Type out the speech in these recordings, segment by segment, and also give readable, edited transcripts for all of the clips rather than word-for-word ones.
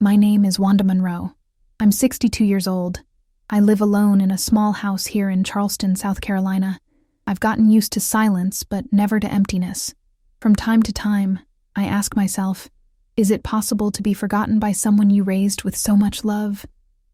My name is Wanda Monroe. I'm 62 years old. I live alone in a small house here in Charleston, South Carolina. I've gotten used to silence, but never to emptiness. From time to time, I ask myself, is it possible to be forgotten by someone you raised with so much love?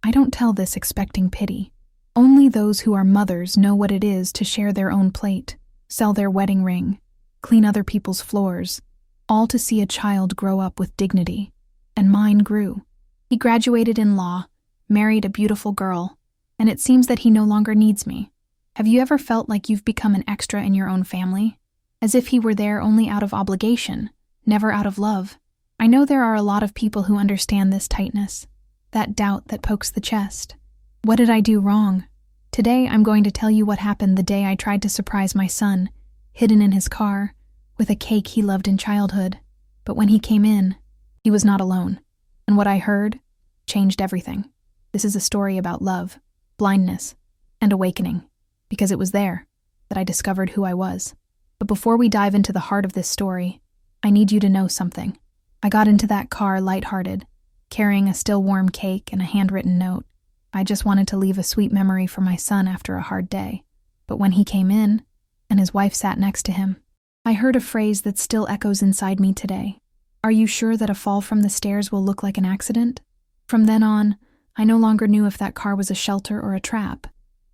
I don't tell this expecting pity. Only those who are mothers know what it is to share their own plate, sell their wedding ring, clean other people's floors, all to see a child grow up with dignity. And mine grew. He graduated in law, married a beautiful girl, and it seems that he no longer needs me. Have you ever felt like you've become an extra in your own family? As if he were there only out of obligation, never out of love. I know there are a lot of people who understand this tightness, that doubt that pokes the chest. What did I do wrong? Today I'm going to tell you what happened the day I tried to surprise my son, hidden in his car, with a cake he loved in childhood. But when he came in, he was not alone. And what I heard changed everything. This is a story about love, blindness, and awakening, because it was there that I discovered who I was. But before we dive into the heart of this story, I need you to know something. I got into that car lighthearted, carrying a still warm cake and a handwritten note. I just wanted to leave a sweet memory for my son after a hard day. But when he came in, and his wife sat next to him, I heard a phrase that still echoes inside me today. Are you sure that a fall from the stairs will look like an accident? From then on, I no longer knew if that car was a shelter or a trap.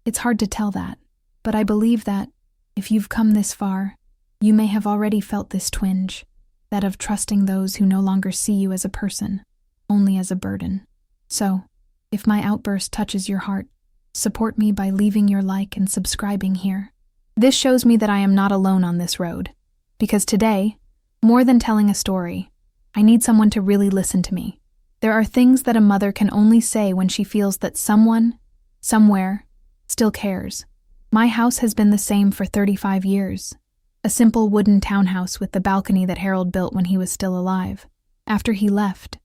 It's hard to tell that, but I believe that, if you've come this far, you may have already felt this twinge, that of trusting those who no longer see you as a person, only as a burden. So, if my outburst touches your heart, support me by leaving your like and subscribing here. This shows me that I am not alone on this road, because today, more than telling a story, I need someone to really listen to me. There are things that a mother can only say when she feels that someone, somewhere, still cares. My house has been the same for 35 years. A simple wooden townhouse with the balcony that Harold built when he was still alive. After he left,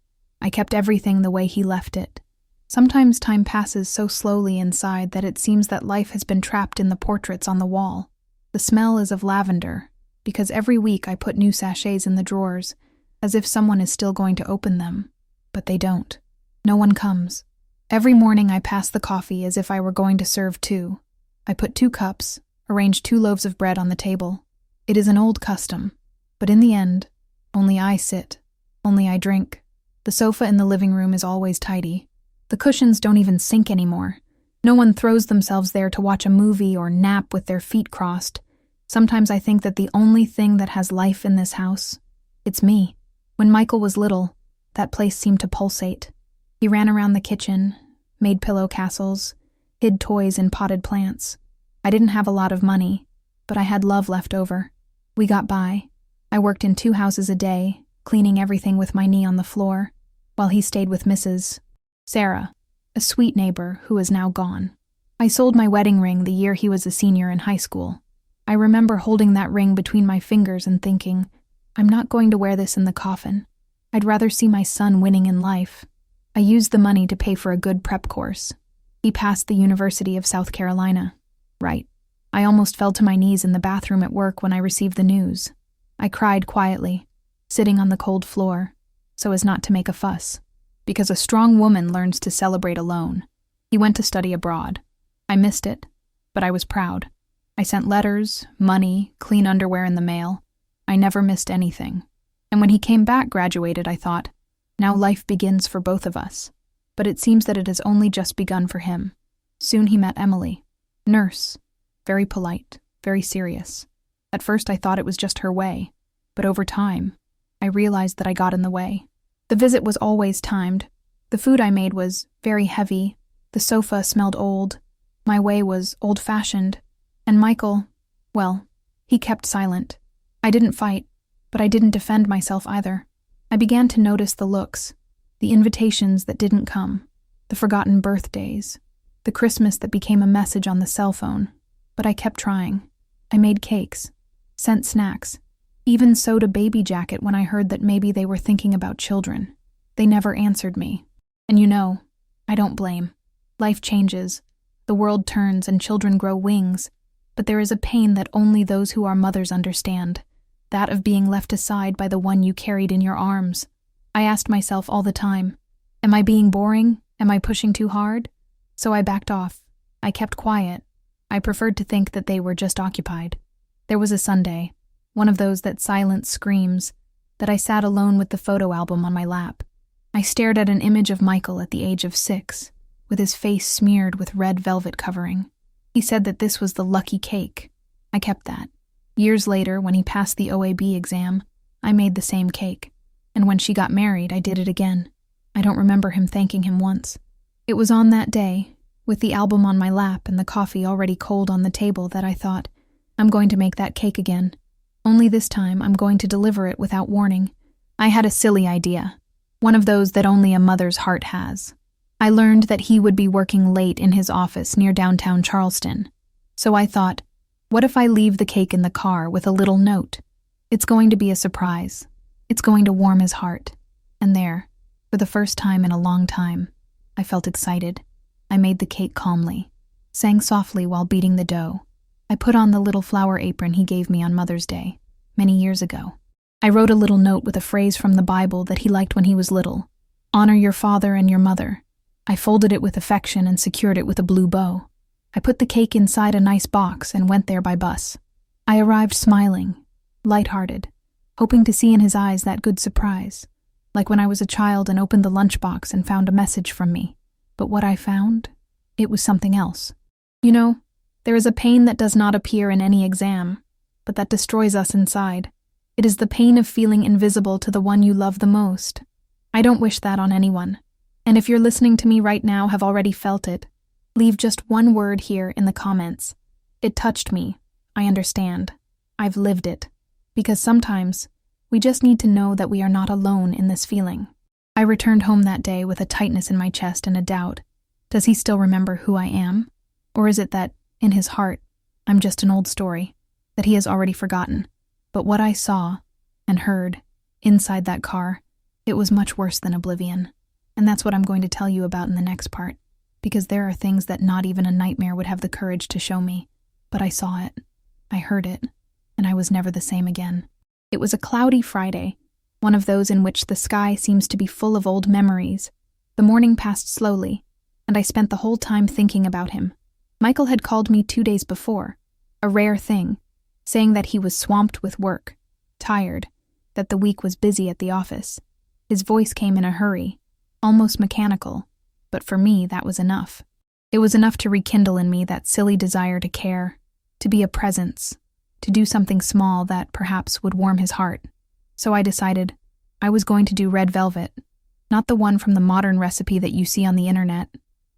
I kept everything the way he left it. Sometimes time passes so slowly inside that it seems that life has been trapped in the portraits on the wall. The smell is of lavender, because every week I put new sachets in the drawers, as if someone is still going to open them. But they don't. No one comes. Every morning I pass the coffee as if I were going to serve two. I put 2 cups, arrange 2 loaves of bread on the table. It is an old custom, but in the end, only I sit, only I drink. The sofa in the living room is always tidy. The cushions don't even sink anymore. No one throws themselves there to watch a movie or nap with their feet crossed. Sometimes I think that the only thing that has life in this house, it's me. When Michael was little, that place seemed to pulsate. He ran around the kitchen, made pillow castles, hid toys in potted plants. I didn't have a lot of money, but I had love left over. We got by. I worked in 2 houses a day, cleaning everything with my knee on the floor, while he stayed with Mrs. Sarah, a sweet neighbor who is now gone. I sold my wedding ring the year he was a senior in high school. I remember holding that ring between my fingers and thinking, I'm not going to wear this in the coffin. I'd rather see my son winning in life. I used the money to pay for a good prep course. He passed the University of South Carolina. Right. I almost fell to my knees in the bathroom at work when I received the news. I cried quietly, sitting on the cold floor, so as not to make a fuss, because a strong woman learns to celebrate alone. He went to study abroad. I missed it, but I was proud. I sent letters, money, clean underwear in the mail. I never missed anything. And when he came back graduated, I thought, now life begins for both of us. But it seems that it has only just begun for him. Soon he met Emily, nurse, very polite, very serious. At first I thought it was just her way, but over time, I realized that I got in the way. The visit was always timed. The food I made was very heavy. The sofa smelled old. My way was old-fashioned. And Michael, well, he kept silent. I didn't fight, but I didn't defend myself either. I began to notice the looks, the invitations that didn't come, the forgotten birthdays, the Christmas that became a message on the cell phone. But I kept trying. I made cakes, sent snacks, even sewed a baby jacket when I heard that maybe they were thinking about children. They never answered me. And you know, I don't blame. Life changes. The world turns and children grow wings. But there is a pain that only those who are mothers understand. That of being left aside by the one you carried in your arms. I asked myself all the time, Am I being boring? Am I pushing too hard? So I backed off. I kept quiet. I preferred to think that they were just occupied. There was a Sunday, one of those that silence screams, that I sat alone with the photo album on my lap. I stared at an image of Michael at the age of 6, with his face smeared with red velvet covering. He said that this was the lucky cake. I kept that. Years later, when he passed the OAB exam, I made the same cake. And when she got married, I did it again. I don't remember him thanking him once. It was on that day, with the album on my lap and the coffee already cold on the table, that I thought, I'm going to make that cake again. Only this time, I'm going to deliver it without warning. I had a silly idea. One of those that only a mother's heart has. I learned that he would be working late in his office near downtown Charleston. So I thought, what if I leave the cake in the car with a little note? It's going to be a surprise. It's going to warm his heart. And there, for the first time in a long time, I felt excited. I made the cake calmly, sang softly while beating the dough. I put on the little flower apron he gave me on Mother's Day, many years ago. I wrote a little note with a phrase from the Bible that he liked when he was little. Honor your father and your mother. I folded it with affection and secured it with a blue bow. I put the cake inside a nice box and went there by bus. I arrived smiling, lighthearted, hoping to see in his eyes that good surprise, like when I was a child and opened the lunchbox and found a message from me. But what I found? It was something else. You know, there is a pain that does not appear in any exam, but that destroys us inside. It is the pain of feeling invisible to the one you love the most. I don't wish that on anyone. And if you're listening to me right now have already felt it, leave just one word here in the comments. It touched me. I understand. I've lived it. Because sometimes, we just need to know that we are not alone in this feeling. I returned home that day with a tightness in my chest and a doubt. Does he still remember who I am? Or is it that, in his heart, I'm just an old story, that he has already forgotten? But what I saw and heard inside that car, it was much worse than oblivion. And that's what I'm going to tell you about in the next part, because there are things that not even a nightmare would have the courage to show me. But I saw it, I heard it, and I was never the same again. It was a cloudy Friday, one of those in which the sky seems to be full of old memories. The morning passed slowly, and I spent the whole time thinking about him. Michael had called me 2 days before, a rare thing, saying that he was swamped with work, tired, that the week was busy at the office. His voice came in a hurry, almost mechanical, but for me that was enough. It was enough to rekindle in me that silly desire to care, to be a presence, to do something small that perhaps would warm his heart. So I decided I was going to do red velvet, not the one from the modern recipe that you see on the internet,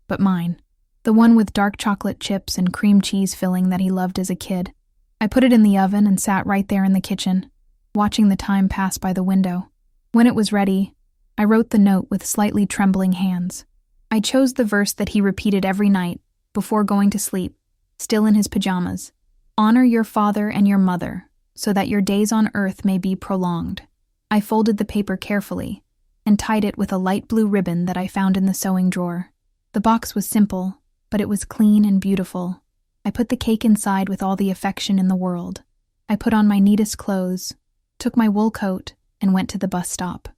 but mine, the one with dark chocolate chips and cream cheese filling that he loved as a kid. I put it in the oven and sat right there in the kitchen, watching the time pass by the window. When it was ready, I wrote the note with slightly trembling hands. I chose the verse that he repeated every night before going to sleep, still in his pajamas. Honor your father and your mother, so that your days on earth may be prolonged. I folded the paper carefully and tied it with a light blue ribbon that I found in the sewing drawer. The box was simple, but it was clean and beautiful. I put the cake inside with all the affection in the world. I put on my neatest clothes, took my wool coat, and went to the bus stop.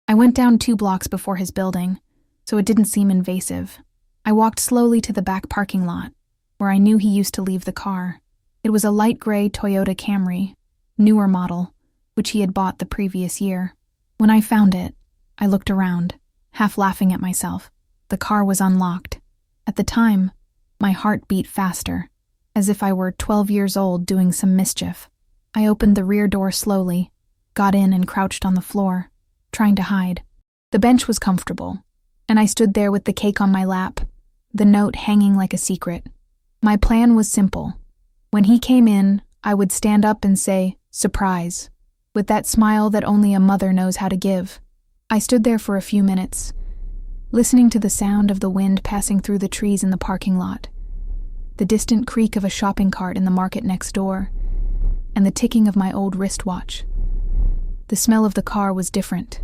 I went down 2 blocks before his building, so it didn't seem invasive. I walked slowly to the back parking lot, where I knew he used to leave the car. It was a light gray Toyota Camry, newer model, which he had bought the previous year. When I found it, I looked around, half laughing at myself. The car was unlocked. At the time, my heart beat faster, as if I were 12 years old doing some mischief. I opened the rear door slowly, got in and crouched on the floor, trying to hide. The bench was comfortable, and I stood there with the cake on my lap, the note hanging like a secret. My plan was simple. When he came in, I would stand up and say, "Surprise," with that smile that only a mother knows how to give. I stood there for a few minutes, listening to the sound of the wind passing through the trees in the parking lot, the distant creak of a shopping cart in the market next door, and the ticking of my old wristwatch. The smell of the car was different.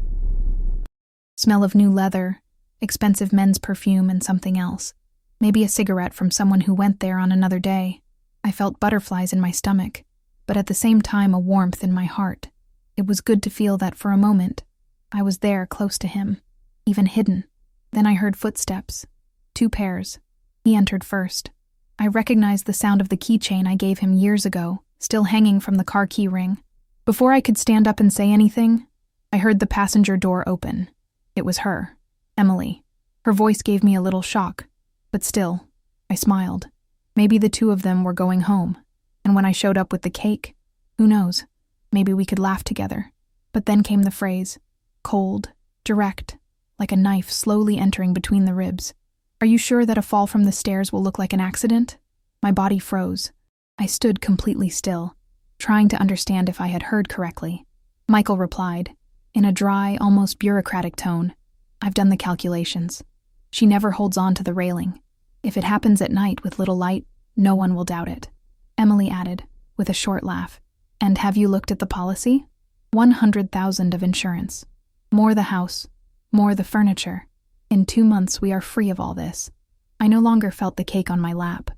Smell of new leather, expensive men's perfume, and something else. Maybe a cigarette from someone who went there on another day. I felt butterflies in my stomach, but at the same time a warmth in my heart. It was good to feel that for a moment I was there close to him, even hidden. Then I heard footsteps. 2 pairs. He entered first. I recognized the sound of the keychain I gave him years ago, still hanging from the car key ring. Before I could stand up and say anything, I heard the passenger door open. It was her, Emily. Her voice gave me a little shock, but still, I smiled. Maybe the 2 of them were going home, and when I showed up with the cake, who knows, maybe we could laugh together. But then came the phrase, cold, direct, like a knife slowly entering between the ribs. Are you sure that a fall from the stairs will look like an accident? My body froze. I stood completely still, trying to understand if I had heard correctly. Michael replied, in a dry, almost bureaucratic tone, I've done the calculations. She never holds on to the railing. If it happens at night with little light, no one will doubt it. Emily added, with a short laugh, and have you looked at the policy? 100,000 of insurance. More the house, more the furniture. In 2 months we are free of all this. I no longer felt the cake on my lap,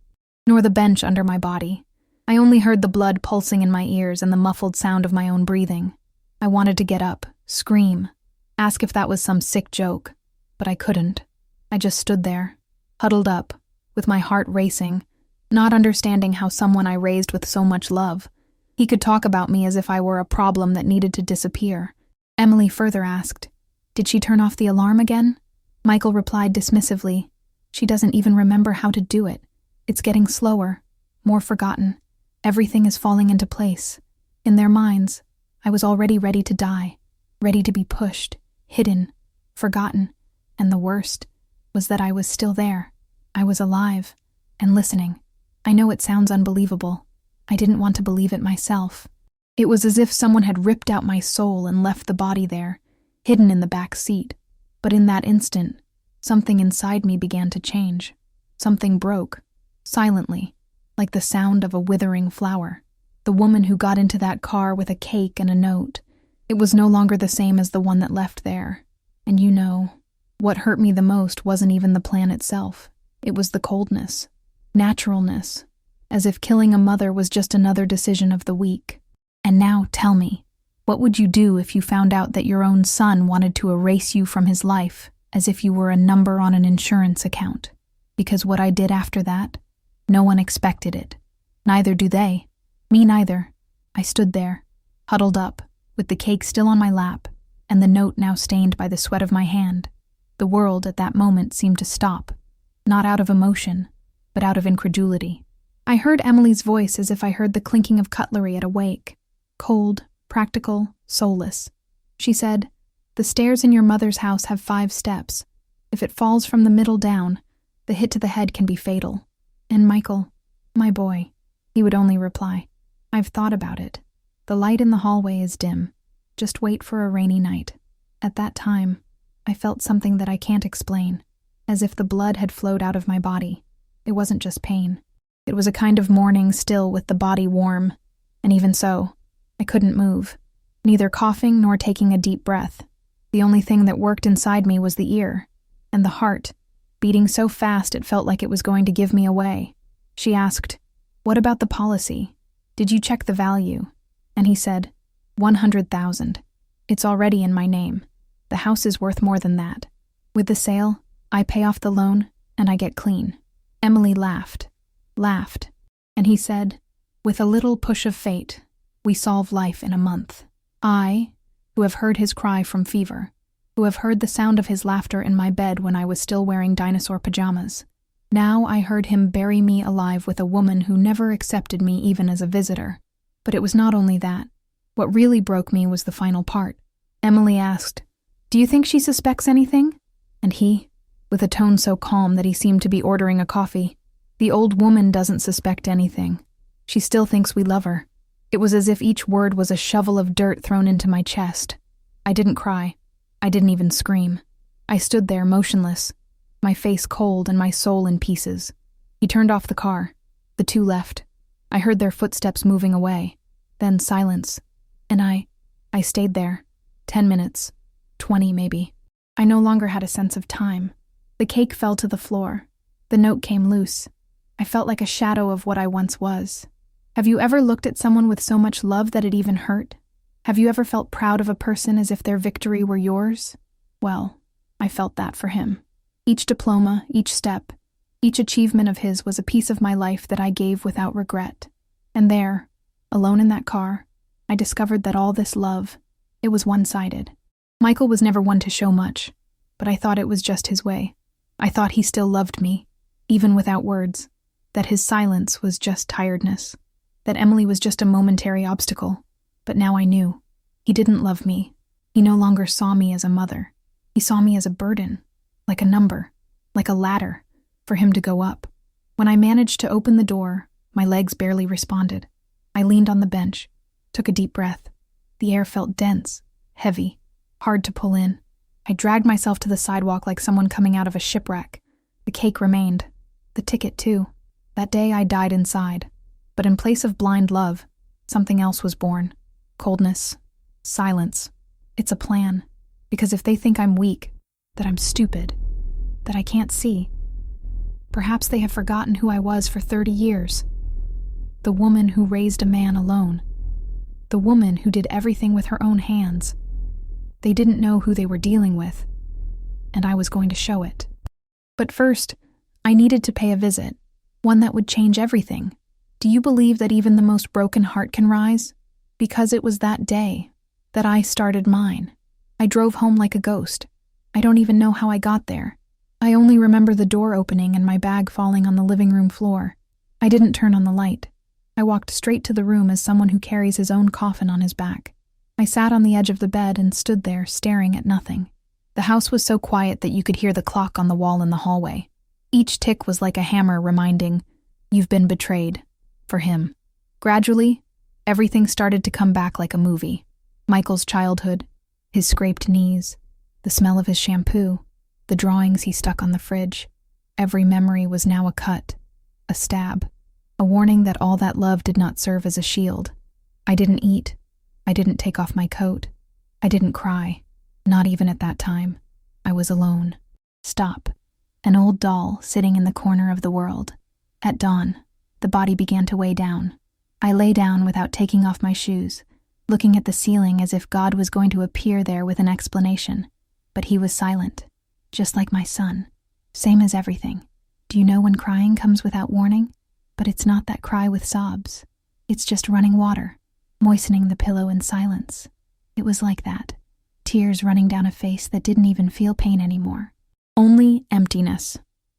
nor the bench under my body. I only heard the blood pulsing in my ears and the muffled sound of my own breathing. I wanted to get up, scream, ask if that was some sick joke, but I couldn't. I just stood there, huddled up, with my heart racing, not understanding how someone I raised with so much love. He could talk about me as if I were a problem that needed to disappear. Emily further asked, did she turn off the alarm again? Michael replied dismissively, she doesn't even remember how to do it. It's getting slower, more forgotten. Everything is falling into place. In their minds, I was already ready to die, ready to be pushed, hidden, forgotten, and the worst was that I was still there. I was alive and listening. I know it sounds unbelievable. I didn't want to believe it myself. It was as if someone had ripped out my soul and left the body there, hidden in the back seat. But in that instant, something inside me began to change. Something broke, silently, like the sound of a withering flower. The woman who got into that car with a cake and a note. It was no longer the same as the one that left there. And you know, what hurt me the most wasn't even the plan itself. It was the coldness, naturalness, as if killing a mother was just another decision of the week. And now tell me, what would you do if you found out that your own son wanted to erase you from his life, as if you were a number on an insurance account? Because what I did after that, no one expected it. Neither do they. Me neither. I stood there, huddled up, with the cake still on my lap, and the note now stained by the sweat of my hand. The world at that moment seemed to stop, not out of emotion, but out of incredulity. I heard Emily's voice as if I heard the clinking of cutlery at a wake. Cold, practical, soulless. She said, the stairs in your mother's house have 5 steps. If it falls from the middle down, the hit to the head can be fatal. And Michael, my boy, he would only reply, I've thought about it. The light in the hallway is dim. Just wait for a rainy night. At that time, I felt something that I can't explain, as if the blood had flowed out of my body. It wasn't just pain. It was a kind of mourning still with the body warm, and even so, I couldn't move, neither coughing nor taking a deep breath. The only thing that worked inside me was the ear, and the heart, beating so fast it felt like it was going to give me away. She asked, what about the policy? Did you check the value? And he said, 100,000. It's already in my name. The house is worth more than that. With the sale, I pay off the loan, and I get clean. Emily laughed, and he said, with a little push of fate, we solve life in a month. I, who have heard his cry from fever, who have heard the sound of his laughter in my bed when I was still wearing dinosaur pajamas. Now I heard him bury me alive with a woman who never accepted me even as a visitor. But it was not only that. What really broke me was the final part. Emily asked, do you think she suspects anything? And he, with a tone so calm that he seemed to be ordering a coffee, the old woman doesn't suspect anything. She still thinks we love her. It was as if each word was a shovel of dirt thrown into my chest. I didn't cry. I didn't even scream. I stood there motionless, my face cold and my soul in pieces. He turned off the car. The 2 left. I heard their footsteps moving away. Then silence. And I stayed there. 10 minutes. 20 maybe. I no longer had a sense of time. The cake fell to the floor. The note came loose. I felt like a shadow of what I once was. Have you ever looked at someone with so much love that it even hurt? Have you ever felt proud of a person as if their victory were yours? Well, I felt that for him. Each diploma, each step, each achievement of his was a piece of my life that I gave without regret. And there, alone in that car, I discovered that all this love, it was one-sided. Michael was never one to show much, but I thought it was just his way. I thought he still loved me, even without words, that his silence was just tiredness, that Emily was just a momentary obstacle. But now I knew. He didn't love me. He no longer saw me as a mother. He saw me as a burden, like a number, like a ladder, for him to go up. When I managed to open the door, my legs barely responded. I leaned on the bench, took a deep breath. The air felt dense, heavy, hard to pull in. I dragged myself to the sidewalk like someone coming out of a shipwreck. The cake remained. The ticket, too. That day I died inside. But in place of blind love, something else was born. Coldness. Silence. It's a plan. Because if they think I'm weak, that I'm stupid, that I can't see, perhaps they have forgotten who I was for 30 years. The woman who raised a man alone. The woman who did everything with her own hands. They didn't know who they were dealing with, and I was going to show it. But first, I needed to pay a visit, one that would change everything. Do you believe that even the most broken heart can rise? Because it was that day that I started mine. I drove home like a ghost. I don't even know how I got there. I only remember the door opening and my bag falling on the living room floor. I didn't turn on the light. I walked straight to the room as someone who carries his own coffin on his back. I sat on the edge of the bed and stood there staring at nothing. The house was so quiet that you could hear the clock on the wall in the hallway. Each tick was like a hammer reminding, "You've been betrayed." For him. Gradually, everything started to come back like a movie. Michael's childhood, his scraped knees, the smell of his shampoo, the drawings he stuck on the fridge. Every memory was now a cut, a stab, a warning that all that love did not serve as a shield. I didn't eat. I didn't take off my coat. I didn't cry. Not even at that time. I was alone. Stop. An old doll sitting in the corner of the world. At dawn, the body began to weigh down. I lay down without taking off my shoes, looking at the ceiling as if God was going to appear there with an explanation. But he was silent, just like my son. Same as everything. Do you know when crying comes without warning? But it's not that cry with sobs. It's just running water, moistening the pillow in silence. It was like that. Tears running down a face that didn't even feel pain anymore. Only emptiness.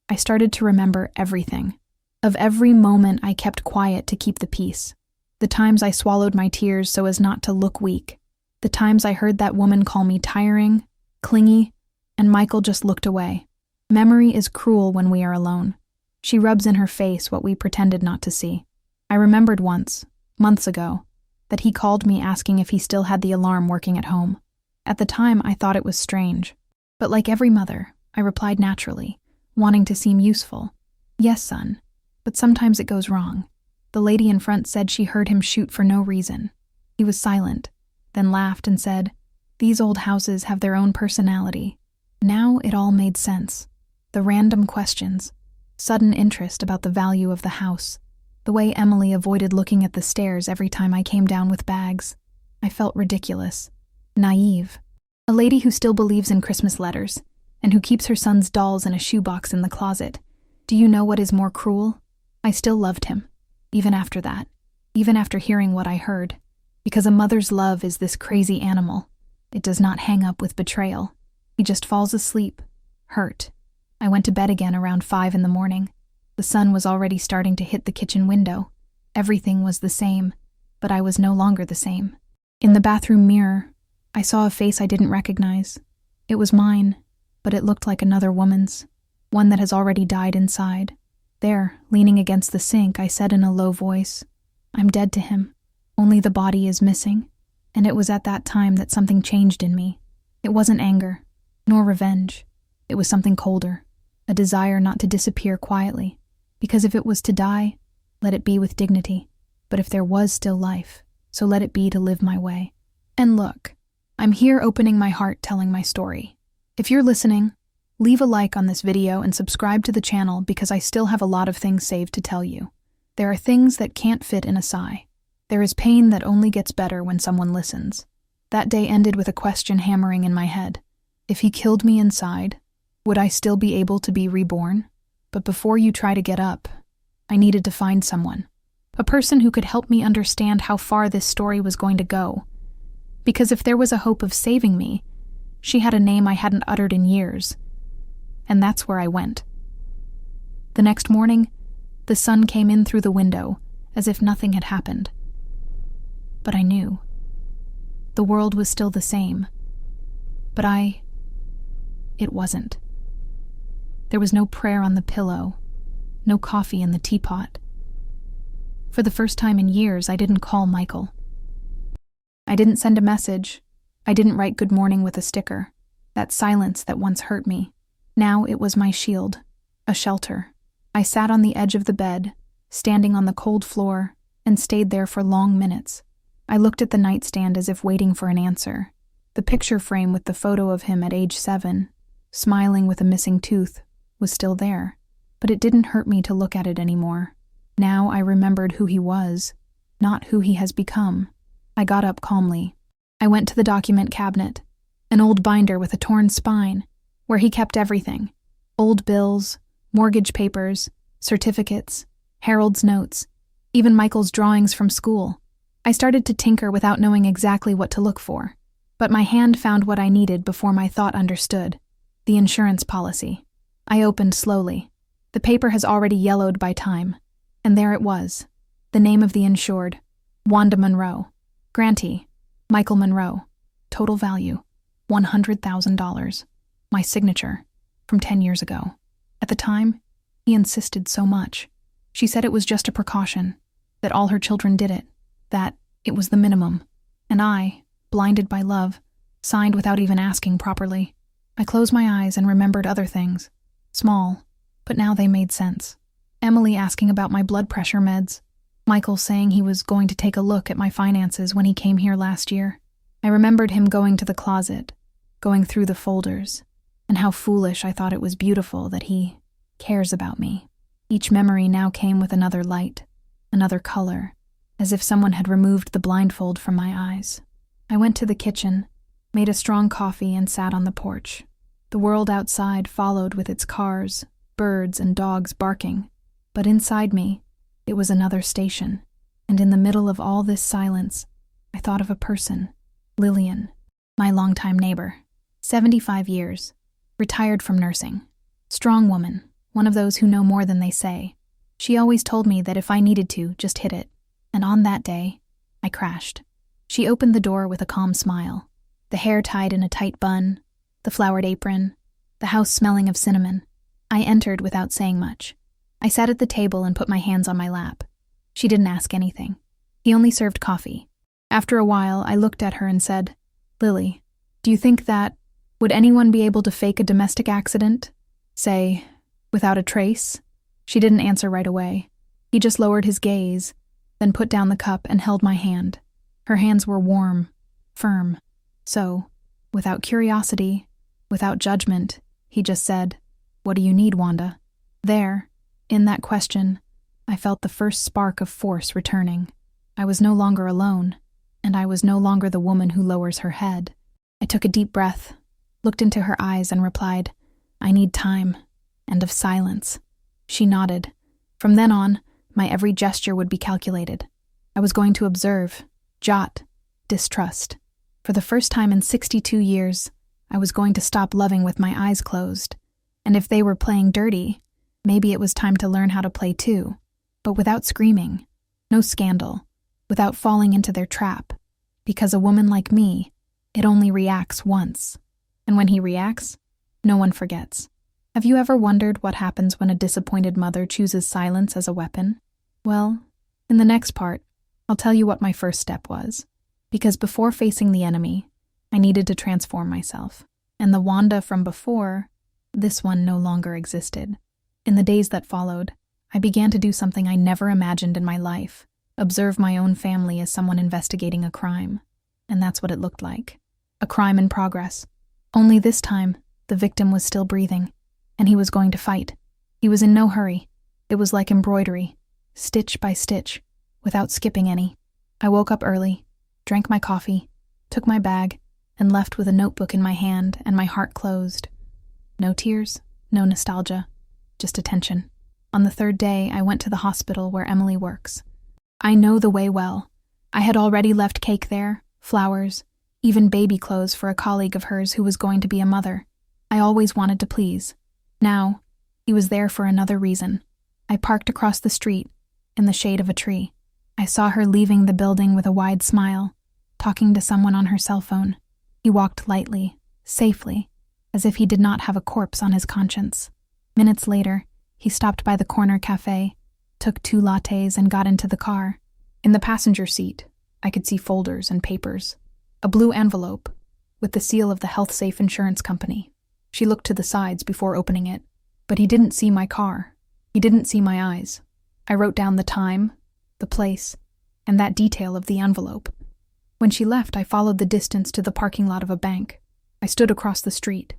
I started to remember everything. Of every moment I kept quiet to keep the peace. The times I swallowed my tears so as not to look weak. The times I heard that woman call me tiring, clingy, and Michael just looked away. Memory is cruel when we are alone. She rubs in her face what we pretended not to see. I remembered once, months ago, that he called me asking if he still had the alarm working at home. At the time, I thought it was strange. But like every mother, I replied naturally, wanting to seem useful. Yes, son. But sometimes it goes wrong. The lady in front said she heard him shoot for no reason. He was silent, then laughed and said, "These old houses have their own personality." Now it all made sense. The random questions, sudden interest about the value of the house, the way Emily avoided looking at the stairs every time I came down with bags. I felt ridiculous, naive. A lady who still believes in Christmas letters, and who keeps her son's dolls in a shoebox in the closet. Do you know what is more cruel? I still loved him, even after that, even after hearing what I heard, because a mother's love is this crazy animal. It does not hang up with betrayal. He just falls asleep, hurt. I went to bed again around 5 in the morning. The sun was already starting to hit the kitchen window. Everything was the same, but I was no longer the same. In the bathroom mirror, I saw a face I didn't recognize. It was mine, but it looked like another woman's, one that has already died inside. There, leaning against the sink, I said in a low voice, "I'm dead to him. Only the body is missing." And it was at that time that something changed in me. It wasn't anger, nor revenge. It was something colder, a desire not to disappear quietly. Because if it was to die, let it be with dignity. But if there was still life, so let it be to live my way. And look, I'm here opening my heart telling my story. If you're listening, leave a like on this video and subscribe to the channel because I still have a lot of things saved to tell you. There are things that can't fit in a sigh. There is pain that only gets better when someone listens. That day ended with a question hammering in my head. If he killed me inside, Would I still be able to be reborn? But before you try to get up, I needed to find someone. A person who could help me understand how far this story was going to go. Because if there was a hope of saving me, she had a name I hadn't uttered in years. And that's where I went. The next morning, the sun came in through the window, as if nothing had happened. But I knew. The world was still the same. But it wasn't. There was no prayer on the pillow, no coffee in the teapot. For the first time in years, I didn't call Michael. I didn't send a message. I didn't write good morning with a sticker. That silence that once hurt me. Now it was my shield, a shelter. I sat on the edge of the bed, standing on the cold floor, and stayed there for long minutes. I looked at the nightstand as if waiting for an answer. The picture frame with the photo of him at age 7, smiling with a missing tooth, was still there. But it didn't hurt me to look at it anymore. Now I remembered who he was, not who he has become. I got up calmly. I went to the document cabinet, an old binder with a torn spine, where he kept everything. Old bills, mortgage papers, certificates, Harold's notes, even Michael's drawings from school. I started to tinker without knowing exactly what to look for. But my hand found what I needed before my thought understood. The insurance policy. I opened slowly. The paper has already yellowed by time. And there it was. The name of the insured. Wanda Monroe. Grantee. Michael Monroe. Total value. $100,000. My signature. From 10 years ago. At the time, he insisted so much. She said it was just a precaution. That all her children did it. That it was the minimum. And I, blinded by love, signed without even asking properly. I closed my eyes and remembered other things. Small, but now they made sense. Emily asking about my blood pressure meds. Michael saying he was going to take a look at my finances when he came here last year. I remembered him going to the closet, going through the folders, and how foolish I thought it was beautiful that he cares about me. Each memory now came with another light, another color, as if someone had removed the blindfold from my eyes. I went to the kitchen, made a strong coffee, and sat on the porch. The world outside followed with its cars, birds, and dogs barking. But inside me, it was another station. And in the middle of all this silence, I thought of a person, Lillian, my longtime neighbor. 75 years, retired from nursing. Strong woman, one of those who know more than they say. She always told me that if I needed to, just hit it. And on that day, I crashed. She opened the door with a calm smile, the hair tied in a tight bun, the flowered apron, the house smelling of cinnamon. I entered without saying much. I sat at the table and put my hands on my lap. She didn't ask anything. He only served coffee. After a while, I looked at her and said, "Lily, do you think that would anyone be able to fake a domestic accident? Say, without a trace?" She didn't answer right away. He just lowered his gaze, then put down the cup and held my hand. Her hands were warm, firm. So, without curiosity, without judgment, he just said, "What do you need, Wanda?" There, in that question, I felt the first spark of force returning. I was no longer alone, and I was no longer the woman who lowers her head. I took a deep breath, looked into her eyes, and replied, "I need time, and of silence." She nodded. From then on, my every gesture would be calculated. I was going to observe, jot, distrust. For the first time in 62 years, I was going to stop loving with my eyes closed. And if they were playing dirty, maybe it was time to learn how to play too. But without screaming, no scandal, without falling into their trap. Because a woman like me, it only reacts once. And when he reacts, no one forgets. Have you ever wondered what happens when a disappointed mother chooses silence as a weapon? Well, in the next part, I'll tell you what my first step was. Because before facing the enemy, I needed to transform myself. And the Wanda from before, this one no longer existed. In the days that followed, I began to do something I never imagined in my life. Observe my own family as someone investigating a crime. And that's what it looked like. A crime in progress. Only this time, the victim was still breathing. And he was going to fight. He was in no hurry. It was like embroidery, stitch by stitch, without skipping any. I woke up early, drank my coffee, took my bag, and left with a notebook in my hand and my heart closed. No tears, no nostalgia, just attention. On the third day, I went to the hospital where Emily works. I know the way well. I had already left cake there, flowers, even baby clothes for a colleague of hers who was going to be a mother. I always wanted to please. Now, he was there for another reason. I parked across the street, in the shade of a tree. I saw her leaving the building with a wide smile, talking to someone on her cell phone. He walked lightly, safely, as if he did not have a corpse on his conscience. Minutes later, he stopped by the corner cafe, took 2 lattes and got into the car. In the passenger seat, I could see folders and papers. A blue envelope, with the seal of the HealthSafe insurance company. She looked to the sides before opening it, but he didn't see my car. He didn't see my eyes. I wrote down the time, the place, and that detail of the envelope. When she left, I followed the distance to the parking lot of a bank. I stood across the street.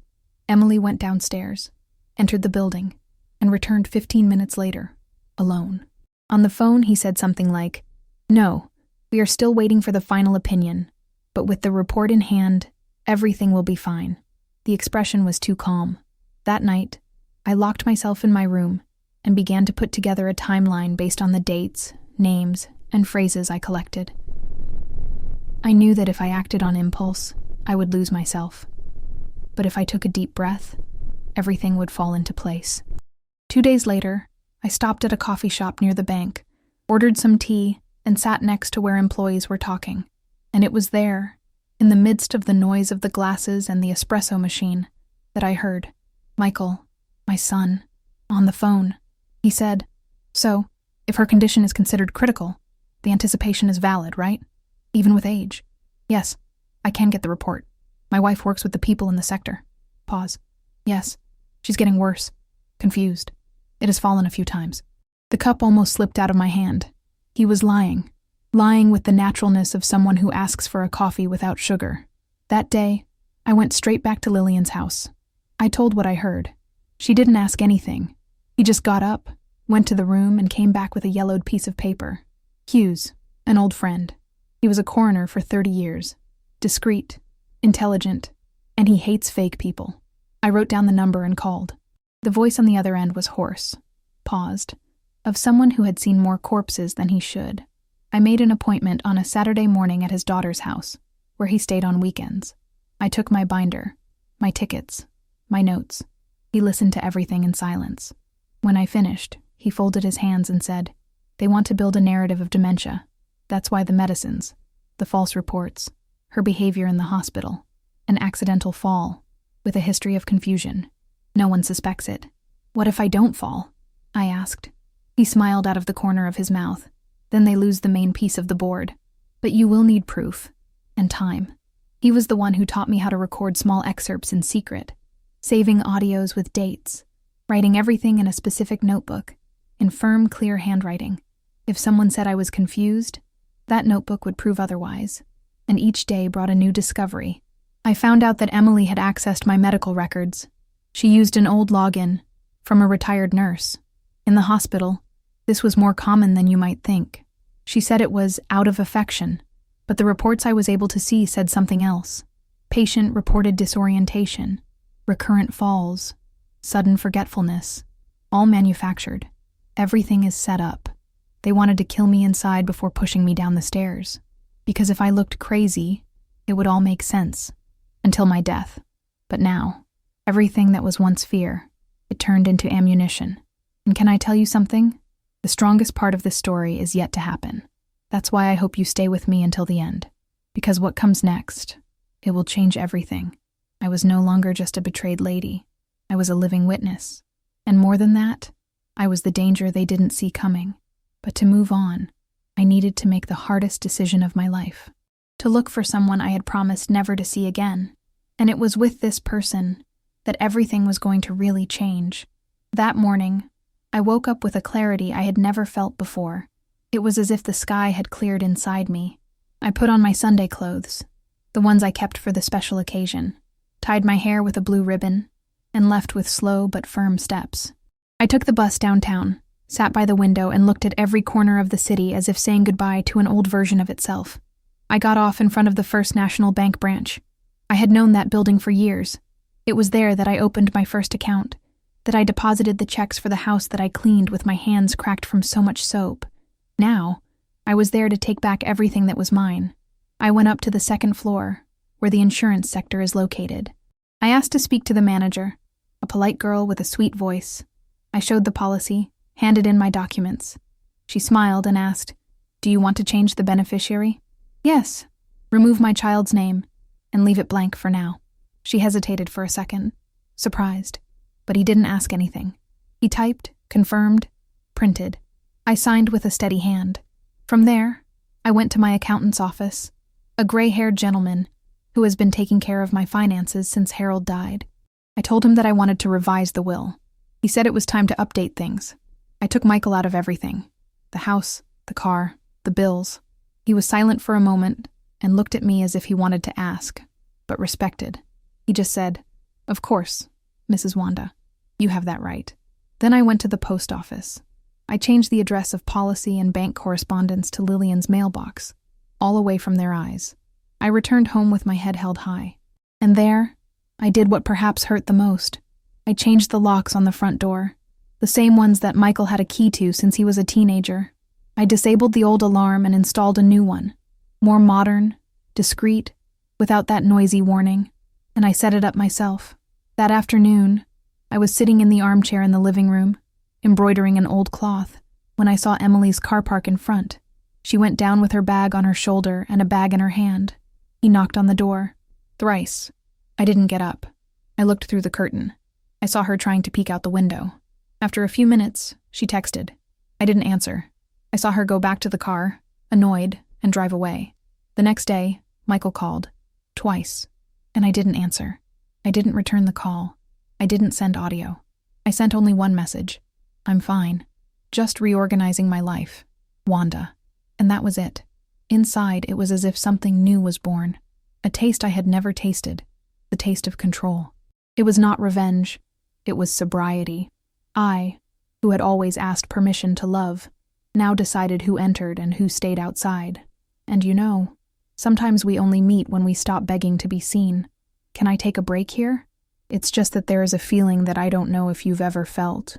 Emily went downstairs, entered the building, and returned 15 minutes later, alone. On the phone, he said something like, "No, we are still waiting for the final opinion, but with the report in hand, everything will be fine." The expression was too calm. That night, I locked myself in my room and began to put together a timeline based on the dates, names, and phrases I collected. I knew that if I acted on impulse, I would lose myself. But if I took a deep breath, everything would fall into place. 2 days later, I stopped at a coffee shop near the bank, ordered some tea, and sat next to where employees were talking. And it was there, in the midst of the noise of the glasses and the espresso machine, that I heard Michael, my son, on the phone. He said, "So, if her condition is considered critical, the anticipation is valid, right? Even with age?" "Yes, I can get the report. My wife works with the people in the sector." Pause. "Yes, she's getting worse. Confused. It has fallen a few times." The cup almost slipped out of my hand. He was lying with the naturalness of someone who asks for a coffee without sugar. That day, I went straight back to Lillian's house. I told what I heard. She didn't ask anything. He just got up, went to the room, and came back with a yellowed piece of paper. Hughes, an old friend. He was a coroner for 30 years. Discreet, intelligent, and he hates fake people. I wrote down the number and called. The voice on the other end was hoarse, paused, of someone who had seen more corpses than he should. I made an appointment on a Saturday morning at his daughter's house, where he stayed on weekends. I took my binder, my tickets, my notes. He listened to everything in silence. When I finished, he folded his hands and said, "They want to build a narrative of dementia. That's why the medicines, the false reports, her behavior in the hospital, an accidental fall, with a history of confusion. No one suspects it." "What if I don't fall?" I asked. He smiled out of the corner of his mouth. "Then they lose the main piece of the board. But you will need proof. And time." He was the one who taught me how to record small excerpts in secret, saving audios with dates, writing everything in a specific notebook, in firm, clear handwriting. If someone said I was confused, that notebook would prove otherwise. And each day brought a new discovery. I found out that Emily had accessed my medical records. She used an old login from a retired nurse. In the hospital, this was more common than you might think. She said it was out of affection, but the reports I was able to see said something else. Patient reported disorientation, recurrent falls, sudden forgetfulness, all manufactured. Everything is set up. They wanted to kill me inside before pushing me down the stairs. Because if I looked crazy, it would all make sense. Until my death. But now, everything that was once fear, it turned into ammunition. And can I tell you something? The strongest part of this story is yet to happen. That's why I hope you stay with me until the end. Because what comes next, it will change everything. I was no longer just a betrayed lady. I was a living witness. And more than that, I was the danger they didn't see coming. But to move on, I needed to make the hardest decision of my life. To look for someone I had promised never to see again. And it was with this person that everything was going to really change. That morning, I woke up with a clarity I had never felt before. It was as if the sky had cleared inside me. I put on my Sunday clothes, the ones I kept for the special occasion, tied my hair with a blue ribbon, and left with slow but firm steps. I took the bus downtown, sat by the window and looked at every corner of the city as if saying goodbye to an old version of itself. I got off in front of the First National Bank branch. I had known that building for years. It was there that I opened my first account, that I deposited the checks for the house that I cleaned with my hands cracked from so much soap. Now, I was there to take back everything that was mine. I went up to the second floor, where the insurance sector is located. I asked to speak to the manager, a polite girl with a sweet voice. I showed the policy, handed in my documents. She smiled and asked, "Do you want to change the beneficiary?" "Yes. Remove my child's name and leave it blank for now." She hesitated for a second, surprised, but he didn't ask anything. He typed, confirmed, printed. I signed with a steady hand. From there, I went to my accountant's office, a gray-haired gentleman who has been taking care of my finances since Harold died. I told him that I wanted to revise the will. He said it was time to update things. I took Michael out of everything: the house, the car, the bills. He was silent for a moment and looked at me as if he wanted to ask, but respected. He just said, "Of course, Mrs. Wanda, you have that right." Then I went to the post office. I changed the address of policy and bank correspondence to Lillian's mailbox, all away from their eyes. I returned home with my head held high. And there, I did what perhaps hurt the most. I changed the locks on the front door, the same ones that Michael had a key to since he was a teenager. I disabled the old alarm and installed a new one, more modern, discreet, without that noisy warning, and I set it up myself. That afternoon, I was sitting in the armchair in the living room, embroidering an old cloth, when I saw Emily's car park in front. She went down with her bag on her shoulder and a bag in her hand. He knocked on the door. Thrice. I didn't get up. I looked through the curtain. I saw her trying to peek out the window. After a few minutes, she texted. I didn't answer. I saw her go back to the car, annoyed, and drive away. The next day, Michael called. Twice. And I didn't answer. I didn't return the call. I didn't send audio. I sent only one message. I'm fine. Just reorganizing my life. Wanda. And that was it. Inside, it was as if something new was born. A taste I had never tasted. The taste of control. It was not revenge. It was sobriety. I, who had always asked permission to love, now decided who entered and who stayed outside. And you know, sometimes we only meet when we stop begging to be seen. Can I take a break here? It's just that there is a feeling that I don't know if you've ever felt.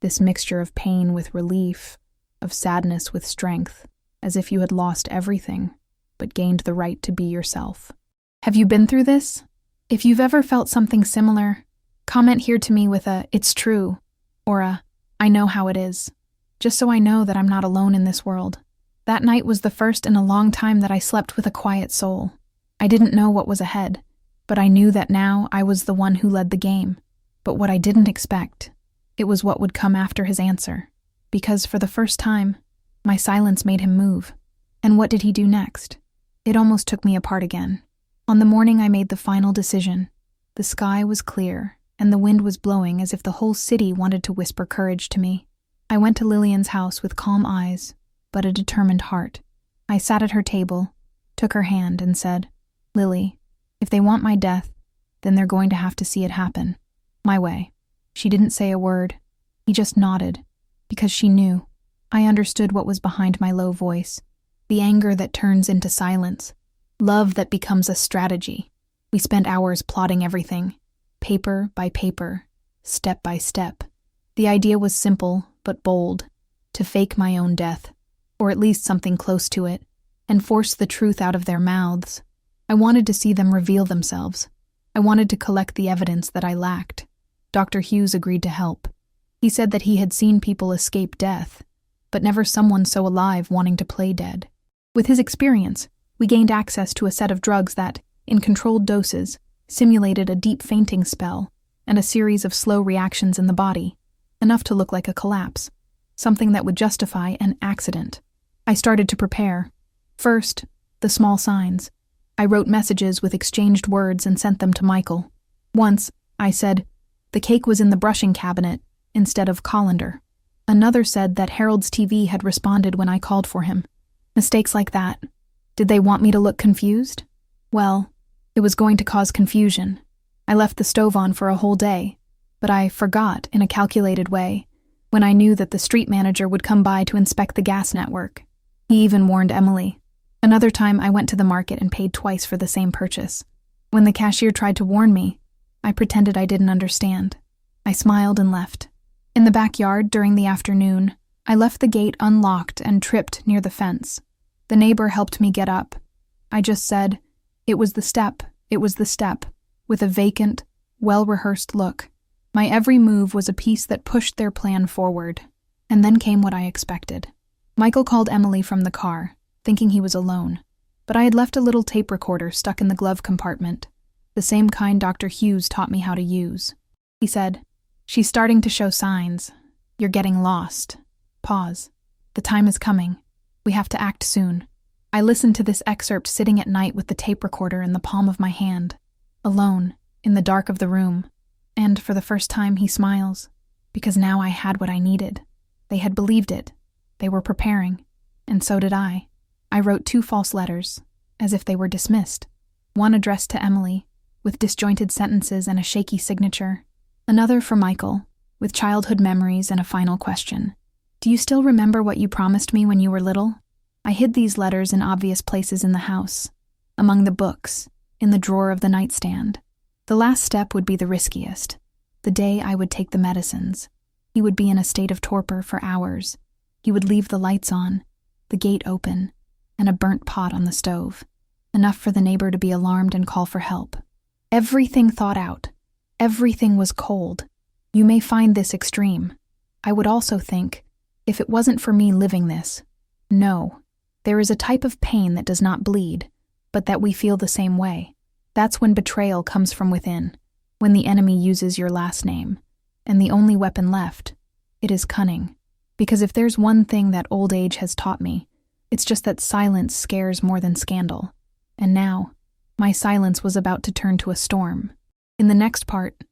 This mixture of pain with relief, of sadness with strength, as if you had lost everything, but gained the right to be yourself. Have you been through this? If you've ever felt something similar, comment here to me with a "it's true" or a "I know how it is," just so I know that I'm not alone in this world. That night was the first in a long time that I slept with a quiet soul. I didn't know what was ahead, but I knew that now I was the one who led the game. But what I didn't expect, it was what would come after his answer. Because for the first time, my silence made him move. And what did he do next? It almost took me apart again. On the morning I made the final decision, the sky was clear and the wind was blowing as if the whole city wanted to whisper courage to me. I went to Lillian's house with calm eyes, but a determined heart. I sat at her table, took her hand, and said, "Lily, if they want my death, then they're going to have to see it happen. My way." She didn't say a word. He just nodded, because she knew. I understood what was behind my low voice. The anger that turns into silence. Love that becomes a strategy. We spent hours plotting everything, paper by paper, step by step. The idea was simple, but bold, to fake my own death, or at least something close to it, and force the truth out of their mouths. I wanted to see them reveal themselves. I wanted to collect the evidence that I lacked. Dr. Hughes agreed to help. He said that he had seen people escape death, but never someone so alive wanting to play dead. With his experience, we gained access to a set of drugs that, in controlled doses, simulated a deep fainting spell and a series of slow reactions in the body, enough to look like a collapse, something that would justify an accident. I started to prepare. First, the small signs. I wrote messages with exchanged words and sent them to Michael. Once, I said, "The cake was in the brushing cabinet," instead of colander. Another said that Harold's TV had responded when I called for him. Mistakes like that. Did they want me to look confused? Well, it was going to cause confusion. I left the stove on for a whole day, but I forgot in a calculated way when I knew that the street manager would come by to inspect the gas network. He even warned Emily. Another time I went to the market and paid twice for the same purchase. When the cashier tried to warn me, I pretended I didn't understand. I smiled and left. In the backyard during the afternoon, I left the gate unlocked and tripped near the fence. The neighbor helped me get up. I just said, "It was the step, it was the step," with a vacant, well-rehearsed look. My every move was a piece that pushed their plan forward. And then came what I expected. Michael called Emily from the car, thinking he was alone. But I had left a little tape recorder stuck in the glove compartment, the same kind Dr. Hughes taught me how to use. He said, "She's starting to show signs. You're getting lost. Pause. The time is coming. We have to act soon." I listened to this excerpt sitting at night with the tape recorder in the palm of my hand, alone, in the dark of the room. And for the first time he smiles, because now I had what I needed. They had believed it. They were preparing. And so did I. I wrote 2 false letters, as if they were dismissed. One addressed to Emily, with disjointed sentences and a shaky signature. Another for Michael, with childhood memories and a final question. "Do you still remember what you promised me when you were little?" I hid these letters in obvious places in the house, among the books, in the drawer of the nightstand. The last step would be the riskiest. The day I would take the medicines. He would be in a state of torpor for hours. He would leave the lights on, the gate open, and a burnt pot on the stove. Enough for the neighbor to be alarmed and call for help. Everything thought out. Everything was cold. You may find this extreme. I would also think, if it wasn't for me living this, no. There is a type of pain that does not bleed, but that we feel the same way. That's when betrayal comes from within, when the enemy uses your last name, and the only weapon left, it is cunning. Because if there's one thing that old age has taught me, it's just that silence scares more than scandal. And now, my silence was about to turn to a storm. In the next part,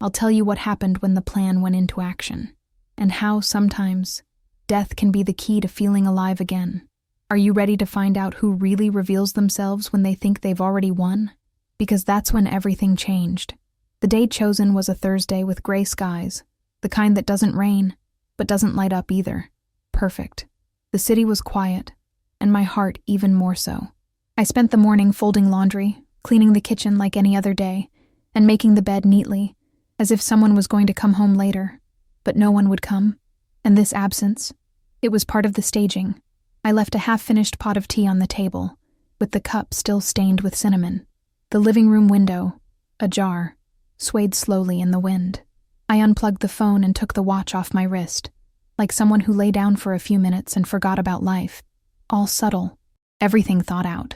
I'll tell you what happened when the plan went into action, and how sometimes death can be the key to feeling alive again. Are you ready to find out who really reveals themselves when they think they've already won? Because that's when everything changed. The day chosen was a Thursday with gray skies, the kind that doesn't rain, but doesn't light up either. Perfect. The city was quiet, and my heart even more so. I spent the morning folding laundry, cleaning the kitchen like any other day, and making the bed neatly, as if someone was going to come home later. But no one would come, and this absence, it was part of the staging. I left a half-finished pot of tea on the table, with the cup still stained with cinnamon. The living room window, ajar, swayed slowly in the wind. I unplugged the phone and took the watch off my wrist, like someone who lay down for a few minutes and forgot about life. All subtle, everything thought out.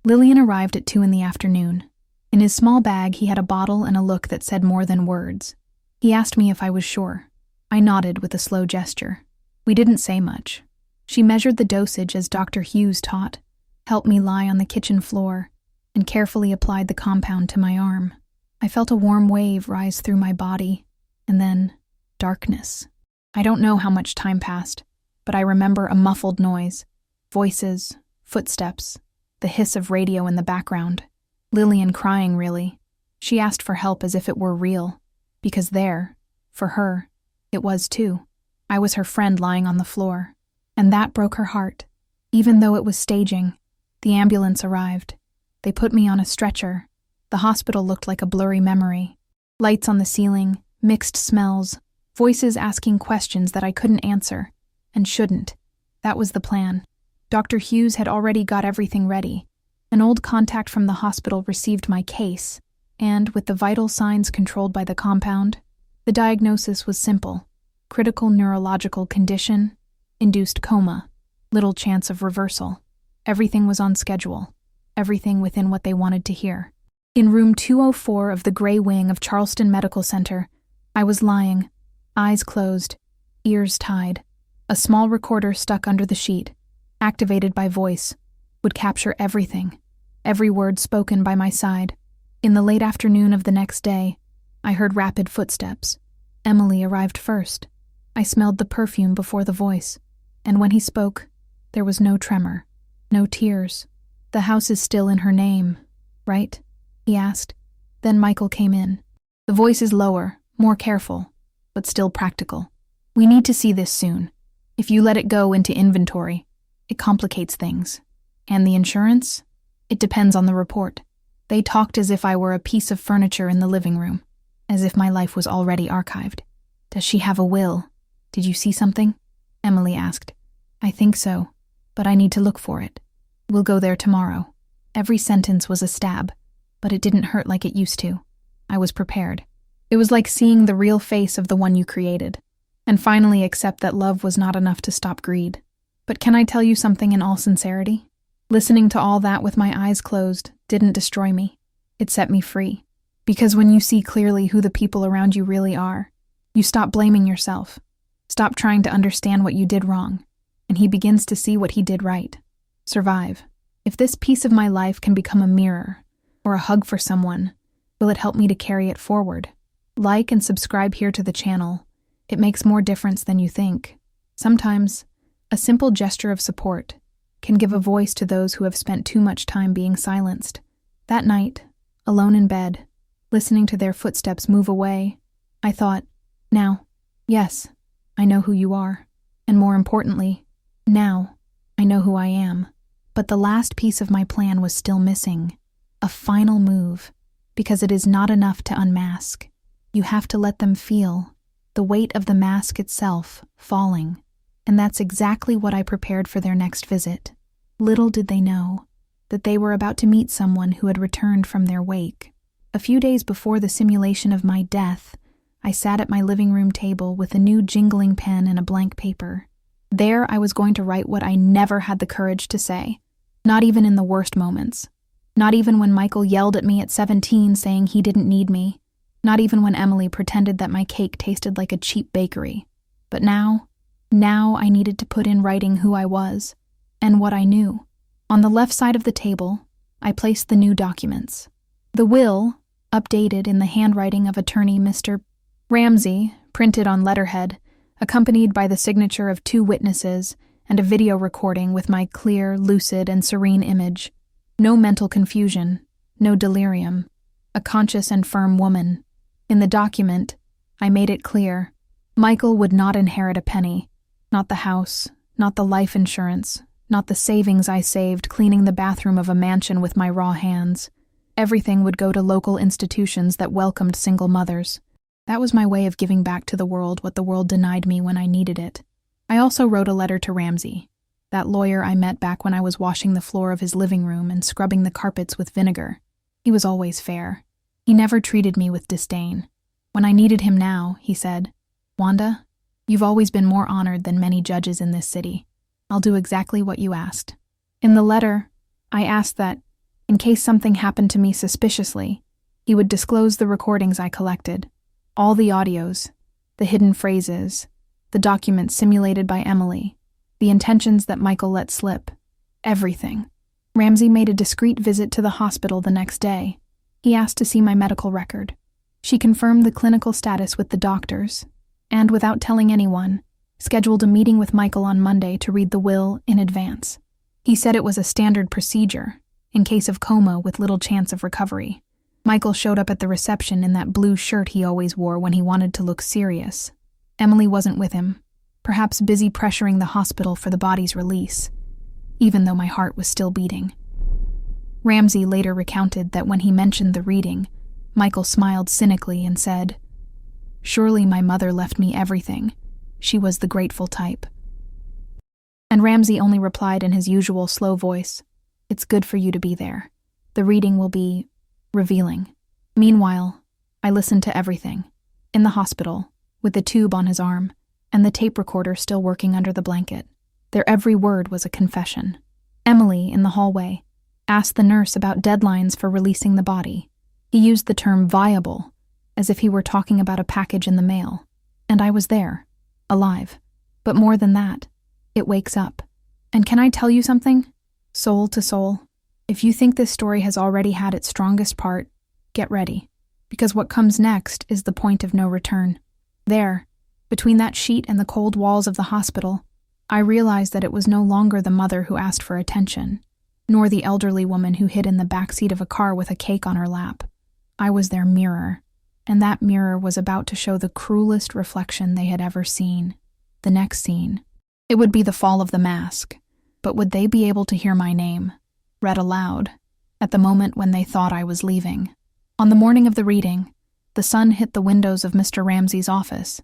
Lillian arrived at 2 in the afternoon. In his small bag, he had a bottle and a look that said more than words. He asked me if I was sure. I nodded with a slow gesture. We didn't say much. She measured the dosage as Dr. Hughes taught, helped me lie on the kitchen floor, and carefully applied the compound to my arm. I felt a warm wave rise through my body, and then darkness. I don't know how much time passed, but I remember a muffled noise, voices, footsteps, the hiss of radio in the background. Lillian crying, really. She asked for help as if it were real, because there, for her, it was too. I was her friend lying on the floor, and that broke her heart. Even though it was staging, the ambulance arrived. They put me on a stretcher. The hospital looked like a blurry memory. Lights on the ceiling, mixed smells, voices asking questions that I couldn't answer, and shouldn't. That was the plan. Dr. Hughes had already got everything ready. An old contact from the hospital received my case, and, with the vital signs controlled by the compound, the diagnosis was simple. Critical neurological condition, induced coma, little chance of reversal. Everything was on schedule, everything within what they wanted to hear. In room 204 of the Gray Wing of Charleston Medical Center, I was lying, eyes closed, ears tied. A small recorder stuck under the sheet, activated by voice, would capture everything, every word spoken by my side. In the late afternoon of the next day, I heard rapid footsteps. Emily arrived first. I smelled the perfume before the voice, and when he spoke, there was no tremor, no tears. "The house is still in her name, right?" he asked. Then Michael came in. The voice is lower, more careful, but still practical. "We need to see this soon. If you let it go into inventory, it complicates things. And the insurance? It depends on the report." They talked as if I were a piece of furniture in the living room. as if my life was already archived. "Does she have a will? Did you see something?" Emily asked. "I think so, but I need to look for it. We'll go there tomorrow." Every sentence was a stab, but it didn't hurt like it used to. I was prepared. It was like seeing the real face of the one you created, and finally accept that love was not enough to stop greed. But can I tell you something in all sincerity? Listening to all that with my eyes closed didn't destroy me. It set me free. Because when you see clearly who the people around you really are, you stop blaming yourself. Stop trying to understand what you did wrong, and he begins to see what he did right. Survive. If this piece of my life can become a mirror or a hug for someone, will it help me to carry it forward? Like and subscribe here to the channel. It makes more difference than you think. Sometimes, a simple gesture of support can give a voice to those who have spent too much time being silenced. That night, alone in bed, listening to their footsteps move away, I thought, now, yes, I know who you are. And more importantly, now, I know who I am. But the last piece of my plan was still missing. A final move. Because it is not enough to unmask. You have to let them feel the weight of the mask itself falling. And that's exactly what I prepared for their next visit. Little did they know that they were about to meet someone who had returned from their wake. A few days before the simulation of my death, I sat at my living room table with a new jingling pen and a blank paper. There I was going to write what I never had the courage to say, not even in the worst moments. Not even when Michael yelled at me at 17 saying he didn't need me. Not even when Emily pretended that my cake tasted like a cheap bakery. But now I needed to put in writing who I was, and what I knew. On the left side of the table, I placed the new documents. The will, updated in the handwriting of attorney Mr. Ramsey, printed on letterhead, accompanied by the signature of 2 witnesses and a video recording with my clear, lucid, and serene image. No mental confusion, no delirium. A conscious and firm woman. In the document, I made it clear, Michael would not inherit a penny. Not the house, not the life insurance, not the savings I saved cleaning the bathroom of a mansion with my raw hands. Everything would go to local institutions that welcomed single mothers. That was my way of giving back to the world what the world denied me when I needed it. I also wrote a letter to Ramsey, that lawyer I met back when I was washing the floor of his living room and scrubbing the carpets with vinegar. He was always fair. He never treated me with disdain. When I needed him now, he said, "Wanda, you've always been more honored than many judges in this city. I'll do exactly what you asked." In the letter, I asked that, in case something happened to me suspiciously, he would disclose the recordings I collected, all the audios, the hidden phrases, the documents simulated by Emily, the intentions that Michael let slip, everything. Ramsey made a discreet visit to the hospital the next day. He asked to see my medical record. She confirmed the clinical status with the doctors, and without telling anyone, scheduled a meeting with Michael on Monday to read the will in advance. He said it was a standard procedure, in case of coma with little chance of recovery. Michael showed up at the reception in that blue shirt he always wore when he wanted to look serious. Emily wasn't with him, perhaps busy pressuring the hospital for the body's release, even though my heart was still beating. Ramsey later recounted that when he mentioned the reading, Michael smiled cynically and said, "Surely my mother left me everything. She was the grateful type." And Ramsey only replied in his usual slow voice, "It's good for you to be there. The reading will be revealing." Meanwhile, I listened to everything. In the hospital, with the tube on his arm, and the tape recorder still working under the blanket. Their every word was a confession. Emily, in the hallway, asked the nurse about deadlines for releasing the body. He used the term viable, as if he were talking about a package in the mail. And I was there, alive. But more than that, it wakes up. And can I tell you something? Soul to soul, if you think this story has already had its strongest part, get ready. Because what comes next is the point of no return. There, between that sheet and the cold walls of the hospital, I realized that it was no longer the mother who asked for attention, nor the elderly woman who hid in the backseat of a car with a cake on her lap. I was their mirror, and that mirror was about to show the cruelest reflection they had ever seen. The next scene. It would be the fall of the mask, but would they be able to hear my name, read aloud, at the moment when they thought I was leaving? On the morning of the reading, The sun hit the windows of Mr. Ramsey's office,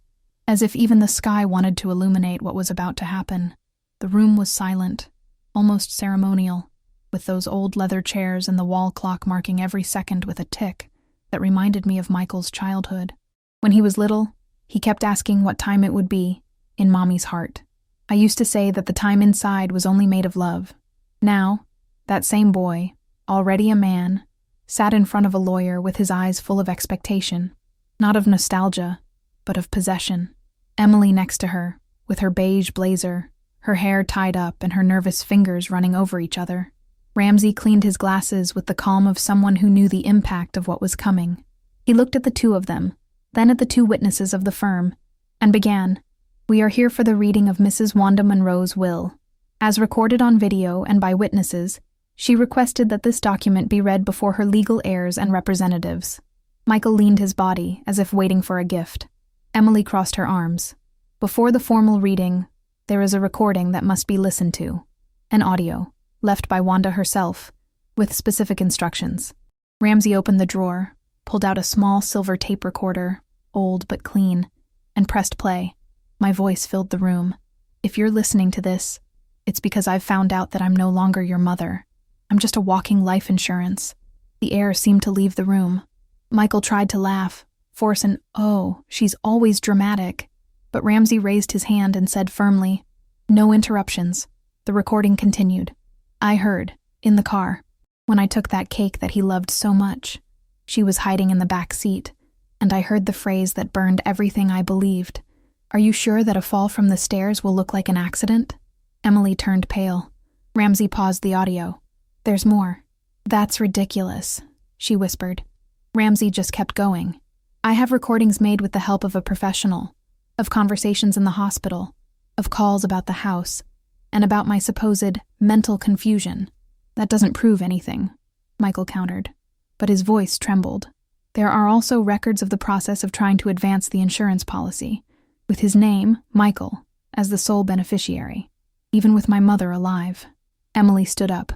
as if even the sky wanted to illuminate what was about to happen. The room was silent, almost ceremonial, with those old leather chairs and the wall clock marking every second with a tick that reminded me of Michael's childhood. When he was little, he kept asking what time it would be, in Mommy's heart. I used to say that the time inside was only made of love. Now, that same boy, already a man, sat in front of a lawyer with his eyes full of expectation, not of nostalgia, but of possession. Emily next to her, with her beige blazer, her hair tied up and her nervous fingers running over each other. Ramsey cleaned his glasses with the calm of someone who knew the impact of what was coming. He looked at the two of them, then at the two witnesses of the firm, and began, "We are here for the reading of Mrs. Wanda Monroe's will. As recorded on video and by witnesses, she requested that this document be read before her legal heirs and representatives." Michael leaned his body, as if waiting for a gift. Emily crossed her arms. Before the formal reading, there is a recording that must be listened to. An audio, left by Wanda herself, with specific instructions. Ramsey opened the drawer, pulled out a small silver tape recorder, old but clean, and pressed play. My voice filled the room. "If you're listening to this, it's because I've found out that I'm no longer your mother. I'm just a walking life insurance." The air seemed to leave the room. Michael tried to laugh, force an, "Oh, she's always dramatic." But Ramsey raised his hand and said firmly, "No interruptions." The recording continued. "I heard, in the car, when I took that cake that he loved so much. She was hiding in the back seat, and I heard the phrase that burned everything I believed. 'Are you sure that a fall from the stairs will look like an accident?'" Emily turned pale. Ramsey paused the audio. "There's more." "That's ridiculous," she whispered. Ramsey just kept going. "I have recordings made with the help of a professional, of conversations in the hospital, of calls about the house, and about my supposed mental confusion." "That doesn't prove anything," Michael countered, but his voice trembled. "There are also records of the process of trying to advance the insurance policy, with his name, Michael, as the sole beneficiary, even with my mother alive." Emily stood up.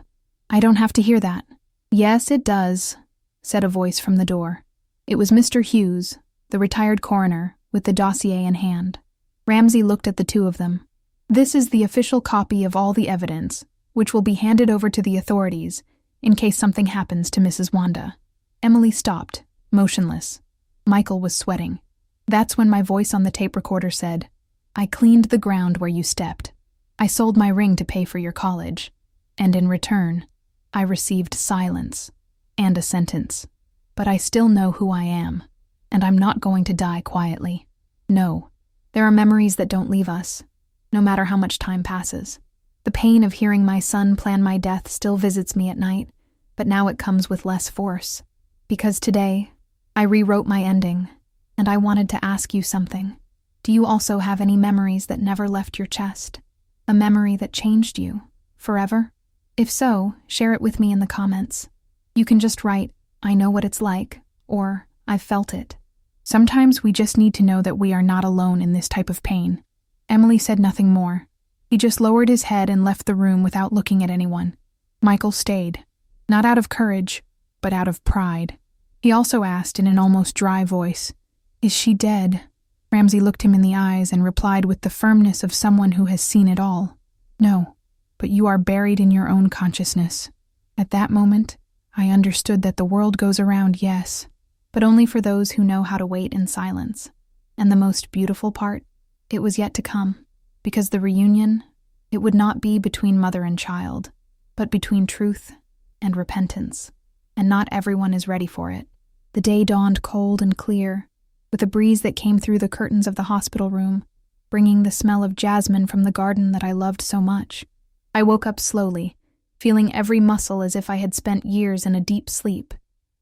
"I don't have to hear that." "Yes, it does," said a voice from the door. It was Mr. Hughes, the retired coroner, with the dossier in hand. Ramsey looked at the two of them. "This is the official copy of all the evidence, which will be handed over to the authorities in case something happens to Mrs. Wanda." Emily stopped, motionless. Michael was sweating. That's when my voice on the tape recorder said, "I cleaned the ground where you stepped. I sold my ring to pay for your college. And in return, I received silence and a sentence. But I still know who I am, and I'm not going to die quietly. No, there are memories that don't leave us, no matter how much time passes. The pain of hearing my son plan my death still visits me at night, but now it comes with less force. Because today, I rewrote my ending, and I wanted to ask you something. Do you also have any memories that never left your chest? A memory that changed you, forever? If so, share it with me in the comments. You can just write, "I know what it's like," or "I've felt it." Sometimes we just need to know that we are not alone in this type of pain. Emily said nothing more. He just lowered his head and left the room without looking at anyone. Michael stayed, not out of courage, but out of pride. He also asked in an almost dry voice, "Is she dead?" Ramsey looked him in the eyes and replied with the firmness of someone who has seen it all. "No, but you are buried in your own consciousness." At that moment, I understood that the world goes around, yes, but only for those who know how to wait in silence. And the most beautiful part, it was yet to come, because the reunion, it would not be between mother and child, but between truth and repentance. And not everyone is ready for it. The day dawned cold and clear, with a breeze that came through the curtains of the hospital room, bringing the smell of jasmine from the garden that I loved so much. I woke up slowly, feeling every muscle as if I had spent years in a deep sleep,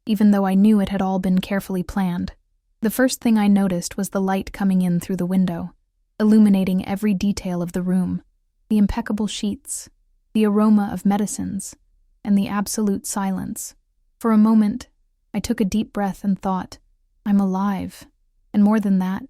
even though I knew it had all been carefully planned. The first thing I noticed was the light coming in through the window, illuminating every detail of the room, the impeccable sheets, the aroma of medicines, and the absolute silence. For a moment, I took a deep breath and thought, I'm alive, and more than that,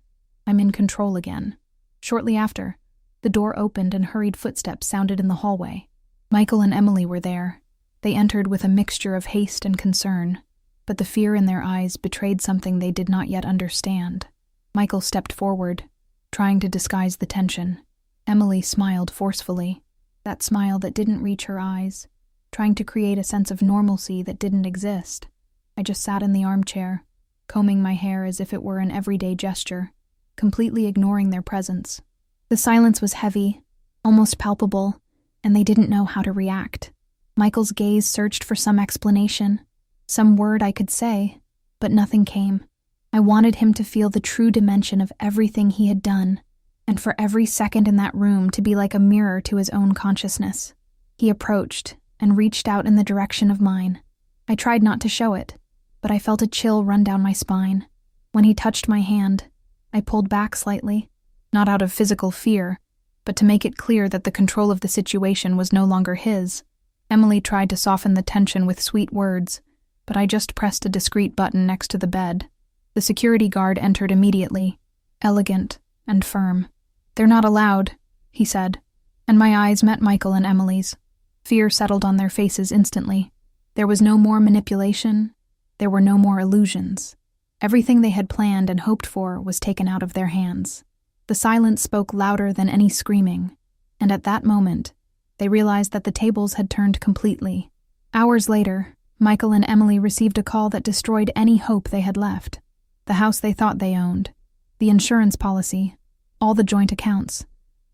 I'm in control again. Shortly after, the door opened and hurried footsteps sounded in the hallway. Michael and Emily were there. They entered with a mixture of haste and concern. but the fear in their eyes betrayed something they did not yet understand. Michael stepped forward, trying to disguise the tension. Emily smiled forcefully, that smile that didn't reach her eyes, trying to create a sense of normalcy that didn't exist. I just sat in the armchair, combing my hair as if it were an everyday gesture, completely ignoring their presence. The silence was heavy, almost palpable, and they didn't know how to react. Michael's gaze searched for some explanation, some word I could say, but nothing came. I wanted him to feel the true dimension of everything he had done, and for every second in that room to be like a mirror to his own consciousness. He approached and reached out in the direction of mine. I tried not to show it, but I felt a chill run down my spine. When he touched my hand, I pulled back slightly, not out of physical fear, but to make it clear that the control of the situation was no longer his. Emily tried to soften the tension with sweet words, but I just pressed a discreet button next to the bed. The security guard entered immediately, elegant and firm. "They're not allowed," he said, and my eyes met Michael and Emily's. Fear settled on their faces instantly. There was no more manipulation. There were no more illusions. Everything they had planned and hoped for was taken out of their hands. The silence spoke louder than any screaming, and at that moment, they realized that the tables had turned completely. Hours later, Michael and Emily received a call that destroyed any hope they had left. The house they thought they owned, the insurance policy, all the joint accounts.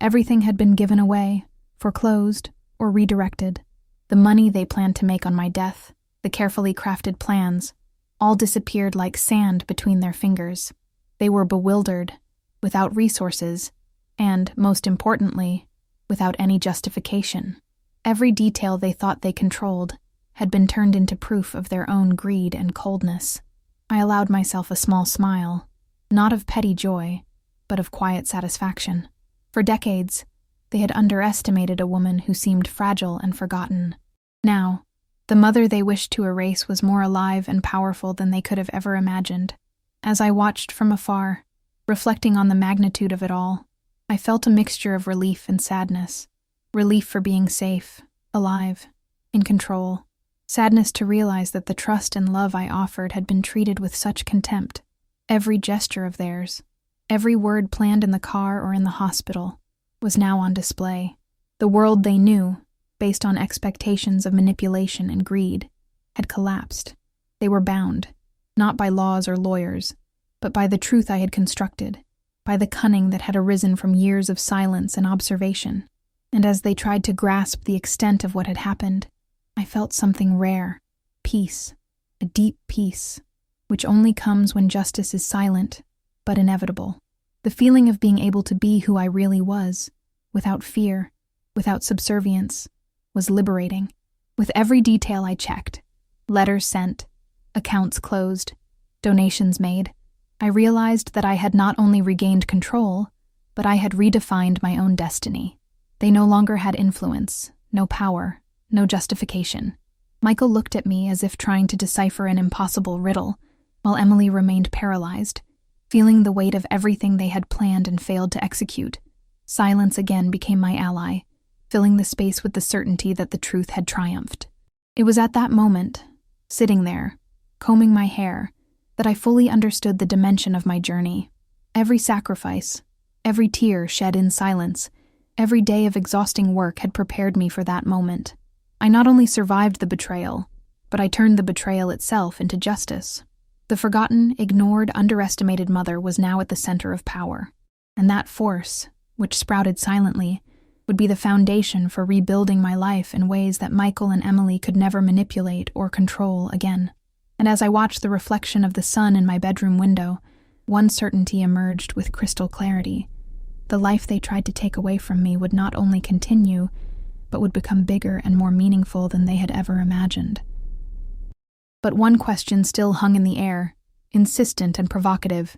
Everything had been given away, foreclosed, or redirected. The money they planned to make on my death, the carefully crafted plans, all disappeared like sand between their fingers. They were bewildered, without resources, and, most importantly, without any justification. Every detail they thought they controlled had been turned into proof of their own greed and coldness. I allowed myself a small smile, not of petty joy, but of quiet satisfaction. For decades, they had underestimated a woman who seemed fragile and forgotten. Now, the mother they wished to erase was more alive and powerful than they could have ever imagined. As I watched from afar, reflecting on the magnitude of it all, I felt a mixture of relief and sadness. Relief for being safe, alive, in control. Sadness to realize that the trust and love I offered had been treated with such contempt. Every gesture of theirs, every word planned in the car or in the hospital, was now on display. The world they knew, based on expectations of manipulation and greed, had collapsed. They were bound, not by laws or lawyers, but by the truth I had constructed, by the cunning that had arisen from years of silence and observation. And as they tried to grasp the extent of what had happened, I felt something rare, peace, a deep peace, which only comes when justice is silent, but inevitable. The feeling of being able to be who I really was, without fear, without subservience, was liberating. With every detail I checked, letters sent, accounts closed, donations made, I realized that I had not only regained control, but I had redefined my own destiny. They no longer had influence, no power, no justification. Michael looked at me as if trying to decipher an impossible riddle, while Emily remained paralyzed, feeling the weight of everything they had planned and failed to execute. Silence again became my ally, filling the space with the certainty that the truth had triumphed. It was at that moment, sitting there, combing my hair, that I fully understood the dimension of my journey. Every sacrifice, every tear shed in silence, every day of exhausting work had prepared me for that moment. I not only survived the betrayal, but I turned the betrayal itself into justice. The forgotten, ignored, underestimated mother was now at the center of power, and that force, which sprouted silently, would be the foundation for rebuilding my life in ways that Michael and Emily could never manipulate or control again. And as I watched the reflection of the sun in my bedroom window, one certainty emerged with crystal clarity. The life they tried to take away from me would not only continue, but would become bigger and more meaningful than they had ever imagined. But one question still hung in the air, insistent and provocative.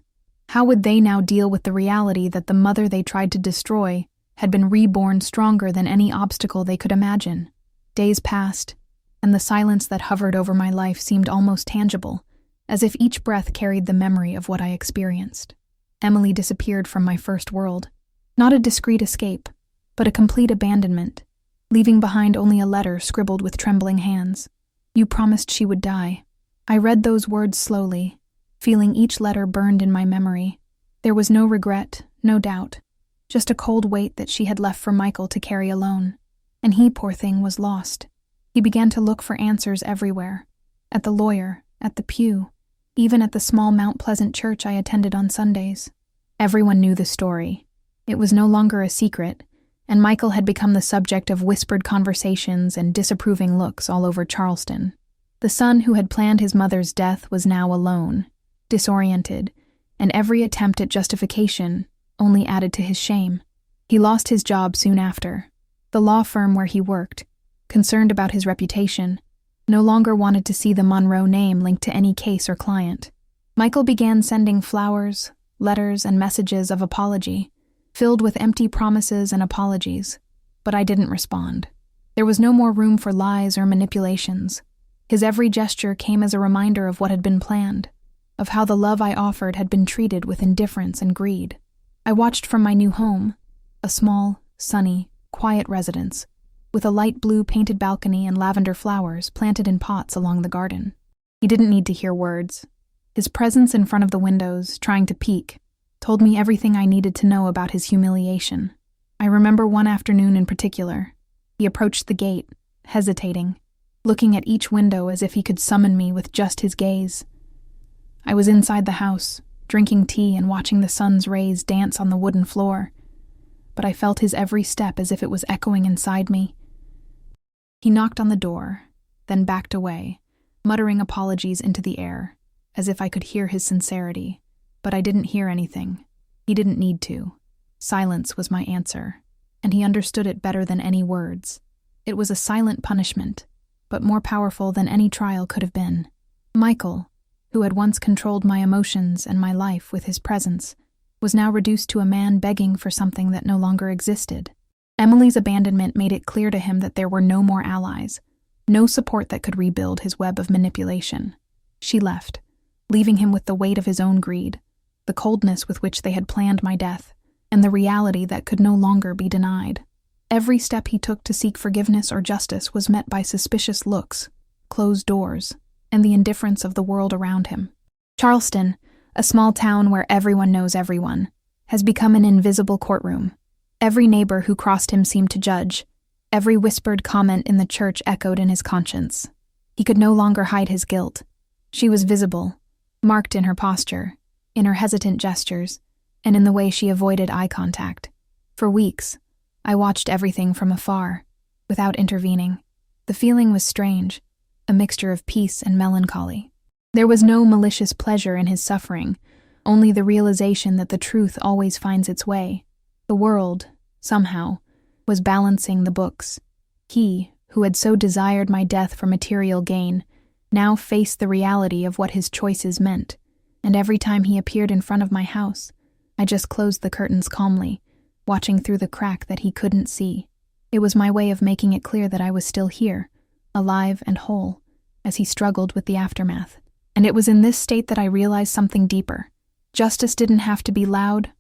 How would they now deal with the reality that the mother they tried to destroy had been reborn stronger than any obstacle they could imagine? Days passed, and the silence that hovered over my life seemed almost tangible, as if each breath carried the memory of what I experienced. Emily disappeared from my first world. Not a discreet escape, but a complete abandonment, leaving behind only a letter scribbled with trembling hands. "You promised she would die. I read those words slowly, feeling each letter burned in my memory. There was no regret, no doubt, just a cold weight that she had left for Michael to carry alone. And he, poor thing, was lost. He began to look for answers everywhere. At the lawyer, at the pew, even at the small Mount Pleasant church I attended on Sundays. Everyone knew the story. It was no longer a secret, and Michael had become the subject of whispered conversations and disapproving looks all over Charleston. The son who had planned his mother's death was now alone, disoriented, and every attempt at justification only added to his shame. He lost his job soon after. The law firm where he worked, concerned about his reputation, no longer wanted to see the Monroe name linked to any case or client. Michael began sending flowers, letters, and messages of apology, filled with empty promises and apologies, but I didn't respond. There was no more room for lies or manipulations. His every gesture came as a reminder of what had been planned, of how the love I offered had been treated with indifference and greed. I watched from my new home, a small, sunny, quiet residence, with a light blue painted balcony and lavender flowers planted in pots along the garden. He didn't need to hear words. His presence in front of the windows, trying to peek, told me everything I needed to know about his humiliation. I remember one afternoon in particular. He approached the gate, hesitating, looking at each window as if he could summon me with just his gaze. I was inside the house, drinking tea and watching the sun's rays dance on the wooden floor, but I felt his every step as if it was echoing inside me. He knocked on the door, then backed away, muttering apologies into the air, as if I could hear his sincerity, but I didn't hear anything. He didn't need to. Silence was my answer, and he understood it better than any words. It was a silent punishment, but more powerful than any trial could have been. Michael, who had once controlled my emotions and my life with his presence, was now reduced to a man begging for something that no longer existed. Emily's abandonment made it clear to him that there were no more allies, no support that could rebuild his web of manipulation. She left, leaving him with the weight of his own greed, the coldness with which they had planned my death, and the reality that could no longer be denied. Every step he took to seek forgiveness or justice was met by suspicious looks, closed doors, and the indifference of the world around him. Charleston, a small town where everyone knows everyone, has become an invisible courtroom. Every neighbor who crossed him seemed to judge. Every whispered comment in the church echoed in his conscience. He could no longer hide his guilt. She was visible, marked in her posture, in her hesitant gestures, and in the way she avoided eye contact. For weeks, I watched everything from afar, without intervening. The feeling was strange, a mixture of peace and melancholy. There was no malicious pleasure in his suffering, only the realization that the truth always finds its way. The world, somehow, was balancing the books. He, who had so desired my death for material gain, now faced the reality of what his choices meant, and every time he appeared in front of my house, I just closed the curtains calmly, watching through the crack that he couldn't see. It was my way of making it clear that I was still here, alive and whole, as he struggled with the aftermath. And it was in this state that I realized something deeper. Justice didn't have to be loud,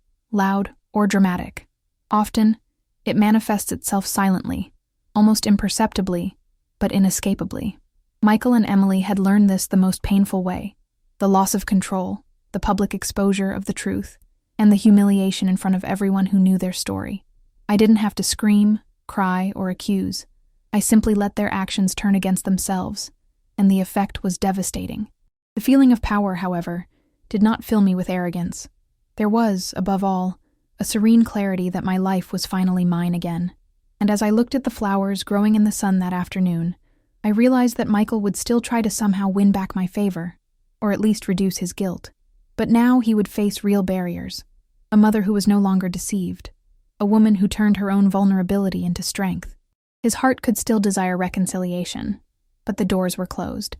or dramatic. Often, it manifests itself silently, almost imperceptibly, but inescapably. Michael and Emily had learned this the most painful way: the loss of control, the public exposure of the truth, and the humiliation in front of everyone who knew their story. I didn't have to scream, cry, or accuse. I simply let their actions turn against themselves, and the effect was devastating. The feeling of power, however, did not fill me with arrogance. There was, above all, a serene clarity that my life was finally mine again. And as I looked at the flowers growing in the sun that afternoon, I realized that Michael would still try to somehow win back my favor, or at least reduce his guilt. But now he would face real barriers: a mother who was no longer deceived, a woman who turned her own vulnerability into strength. His heart could still desire reconciliation, but the doors were closed.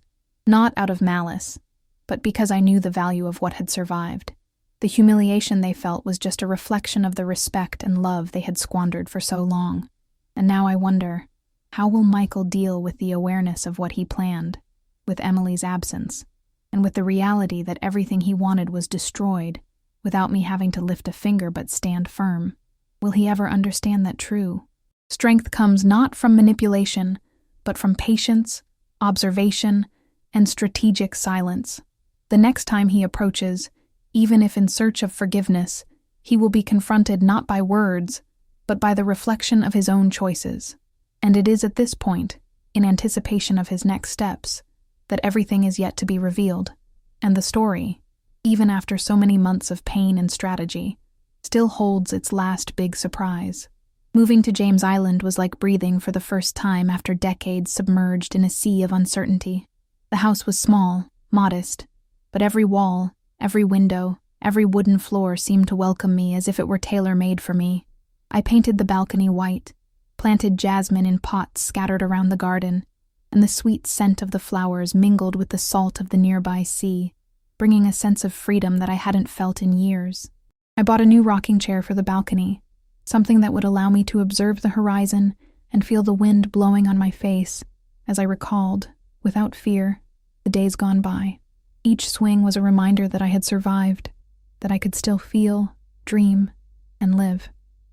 Not out of malice, but because I knew the value of what had survived. The humiliation they felt was just a reflection of the respect and love they had squandered for so long. And now I wonder, how will Michael deal with the awareness of what he planned, with Emily's absence, and with the reality that everything he wanted was destroyed, without me having to lift a finger but stand firm? Will he ever understand that true strength comes not from manipulation, but from patience, observation, and strategic silence. The next time he approaches, even if in search of forgiveness, he will be confronted not by words, but by the reflection of his own choices. And it is at this point, in anticipation of his next steps, that everything is yet to be revealed, and the story, even after so many months of pain and strategy, still holds its last big surprise. Moving to James Island was like breathing for the first time after decades submerged in a sea of uncertainty. The house was small, modest, but every wall, every window, every wooden floor seemed to welcome me as if it were tailor-made for me. I painted the balcony white, planted jasmine in pots scattered around the garden, and the sweet scent of the flowers mingled with the salt of the nearby sea, bringing a sense of freedom that I hadn't felt in years. I bought a new rocking chair for the balcony, something that would allow me to observe the horizon and feel the wind blowing on my face as I recalled, without fear, the days gone by. Each swing was a reminder that I had survived, that I could still feel, dream, and live.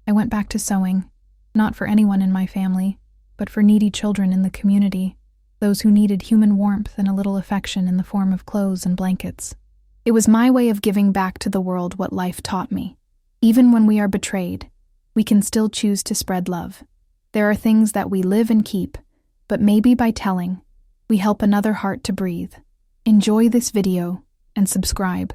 I went back to sewing, not for anyone in my family, but for needy children in the community, those who needed human warmth and a little affection in the form of clothes and blankets. It was my way of giving back to the world what life taught me. Even when we are betrayed, we can still choose to spread love. There are things that we live and keep, but maybe by telling, we help another heart to breathe. Enjoy this video and subscribe,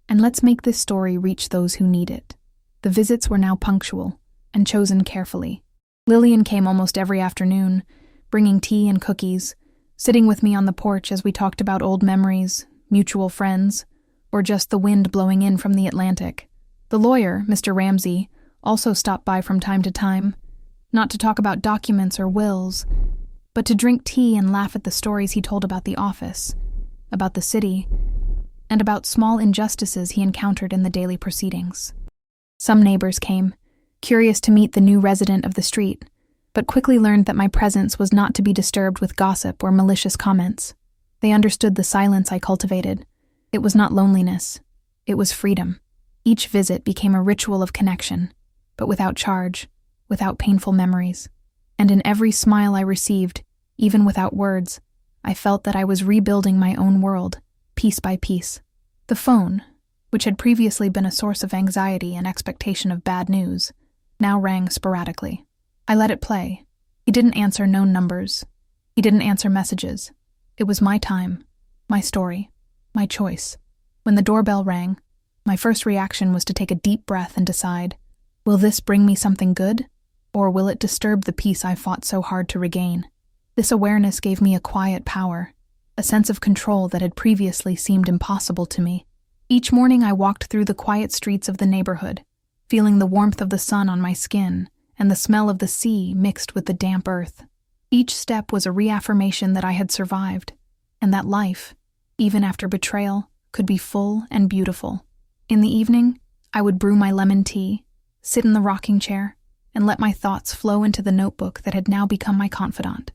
and let's make this story reach those who need it. The visits were now punctual and chosen carefully. Lillian came almost every afternoon, bringing tea and cookies, sitting with me on the porch as we talked about old memories, mutual friends, or just the wind blowing in from the Atlantic. The lawyer, Mr. Ramsey, also stopped by from time to time, not to talk about documents or wills, but to drink tea and laugh at the stories he told about the office, about the city, and about small injustices he encountered in the daily proceedings. Some neighbors came, curious to meet the new resident of the street, but quickly learned that my presence was not to be disturbed with gossip or malicious comments. They understood the silence I cultivated. It was not loneliness. It was freedom. Each visit became a ritual of connection, but without charge, without painful memories. And in every smile I received, even without words, I felt that I was rebuilding my own world, piece by piece. The phone, which had previously been a source of anxiety and expectation of bad news, now rang sporadically. I let it play. He didn't answer known numbers. He didn't answer messages. It was my time, my story, my choice. When the doorbell rang, my first reaction was to take a deep breath and decide, will this bring me something good, or will it disturb the peace I fought so hard to regain? This awareness gave me a quiet power, a sense of control that had previously seemed impossible to me. Each morning I walked through the quiet streets of the neighborhood, feeling the warmth of the sun on my skin and the smell of the sea mixed with the damp earth. Each step was a reaffirmation that I had survived, and that life, even after betrayal, could be full and beautiful. In the evening, I would brew my lemon tea, sit in the rocking chair, and let my thoughts flow into the notebook that had now become my confidant.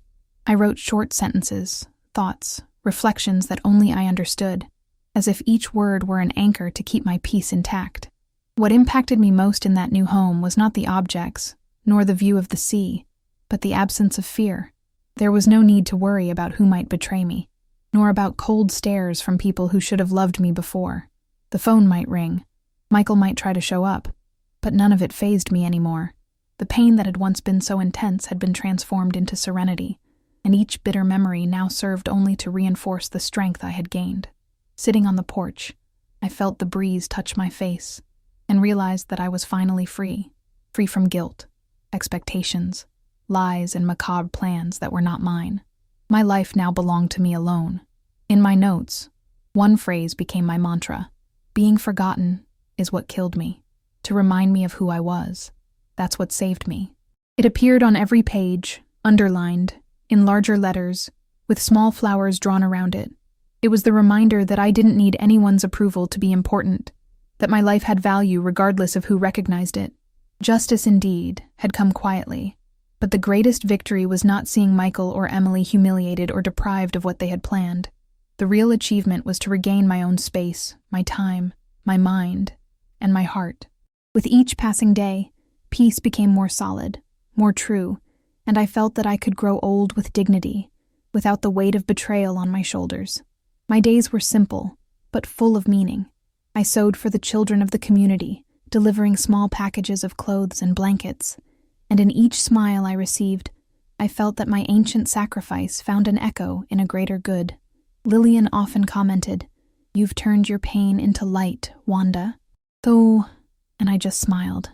I wrote short sentences, thoughts, reflections that only I understood, as if each word were an anchor to keep my peace intact. What impacted me most in that new home was not the objects, nor the view of the sea, but the absence of fear. There was no need to worry about who might betray me, nor about cold stares from people who should have loved me before. The phone might ring, Michael might try to show up, but none of it fazed me anymore. The pain that had once been so intense had been transformed into serenity, and each bitter memory now served only to reinforce the strength I had gained. Sitting on the porch, I felt the breeze touch my face, and realized that I was finally free from guilt, expectations, lies, and macabre plans that were not mine. My life now belonged to me alone. In my notes, one phrase became my mantra: being forgotten is what killed me. To remind me of who I was, that's what saved me. It appeared on every page, underlined, in larger letters, with small flowers drawn around it. It was the reminder that I didn't need anyone's approval to be important, that my life had value regardless of who recognized it. Justice, indeed, had come quietly, but the greatest victory was not seeing Michael or Emily humiliated or deprived of what they had planned. The real achievement was to regain my own space, my time, my mind, and my heart. With each passing day, peace became more solid, more true, and I felt that I could grow old with dignity, without the weight of betrayal on my shoulders. My days were simple, but full of meaning. I sewed for the children of the community, delivering small packages of clothes and blankets, and in each smile I received, I felt that my ancient sacrifice found an echo in a greater good. Lillian often commented, "You've turned your pain into light, Wanda." And I just smiled,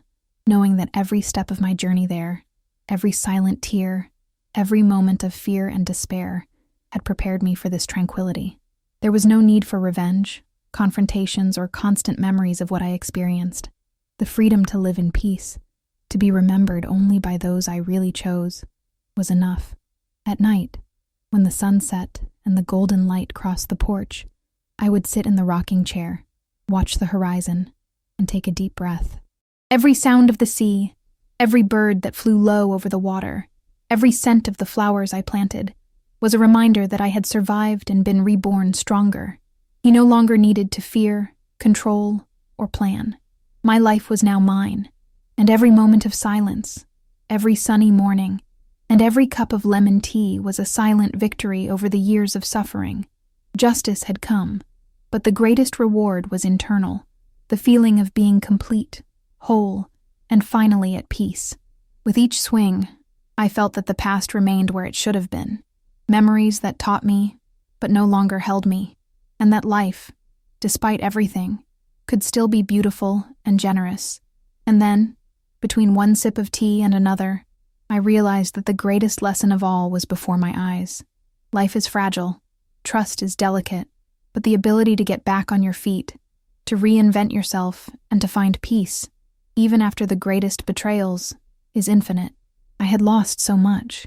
knowing that every step of my journey there, every silent tear, every moment of fear and despair, had prepared me for this tranquility. There was no need for revenge, confrontations, or constant memories of what I experienced. The freedom to live in peace, to be remembered only by those I really chose, was enough. At night, when the sun set and the golden light crossed the porch, I would sit in the rocking chair, watch the horizon, and take a deep breath. Every sound of the sea, every bird that flew low over the water, every scent of the flowers I planted, was a reminder that I had survived and been reborn stronger. He no longer needed to fear, control, or plan. My life was now mine, and every moment of silence, every sunny morning, and every cup of lemon tea was a silent victory over the years of suffering. Justice had come, but the greatest reward was internal, the feeling of being complete, whole, and finally at peace. With each swing, I felt that the past remained where it should have been, memories that taught me, but no longer held me, and that life, despite everything, could still be beautiful and generous. And then, between one sip of tea and another, I realized that the greatest lesson of all was before my eyes. Life is fragile, trust is delicate, but the ability to get back on your feet, to reinvent yourself, and to find peace, even after the greatest betrayals, is infinite. I had lost so much,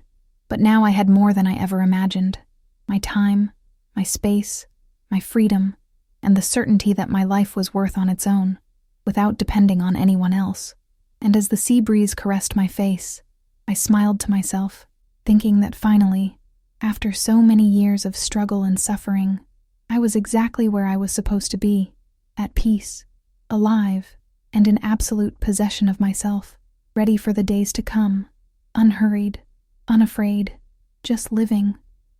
but now I had more than I ever imagined. My time, my space, my freedom, and the certainty that my life was worth on its own, without depending on anyone else. And as the sea breeze caressed my face, I smiled to myself, thinking that finally, after so many years of struggle and suffering, I was exactly where I was supposed to be, at peace, alive, and in absolute possession of myself, ready for the days to come, unhurried, unafraid, just living,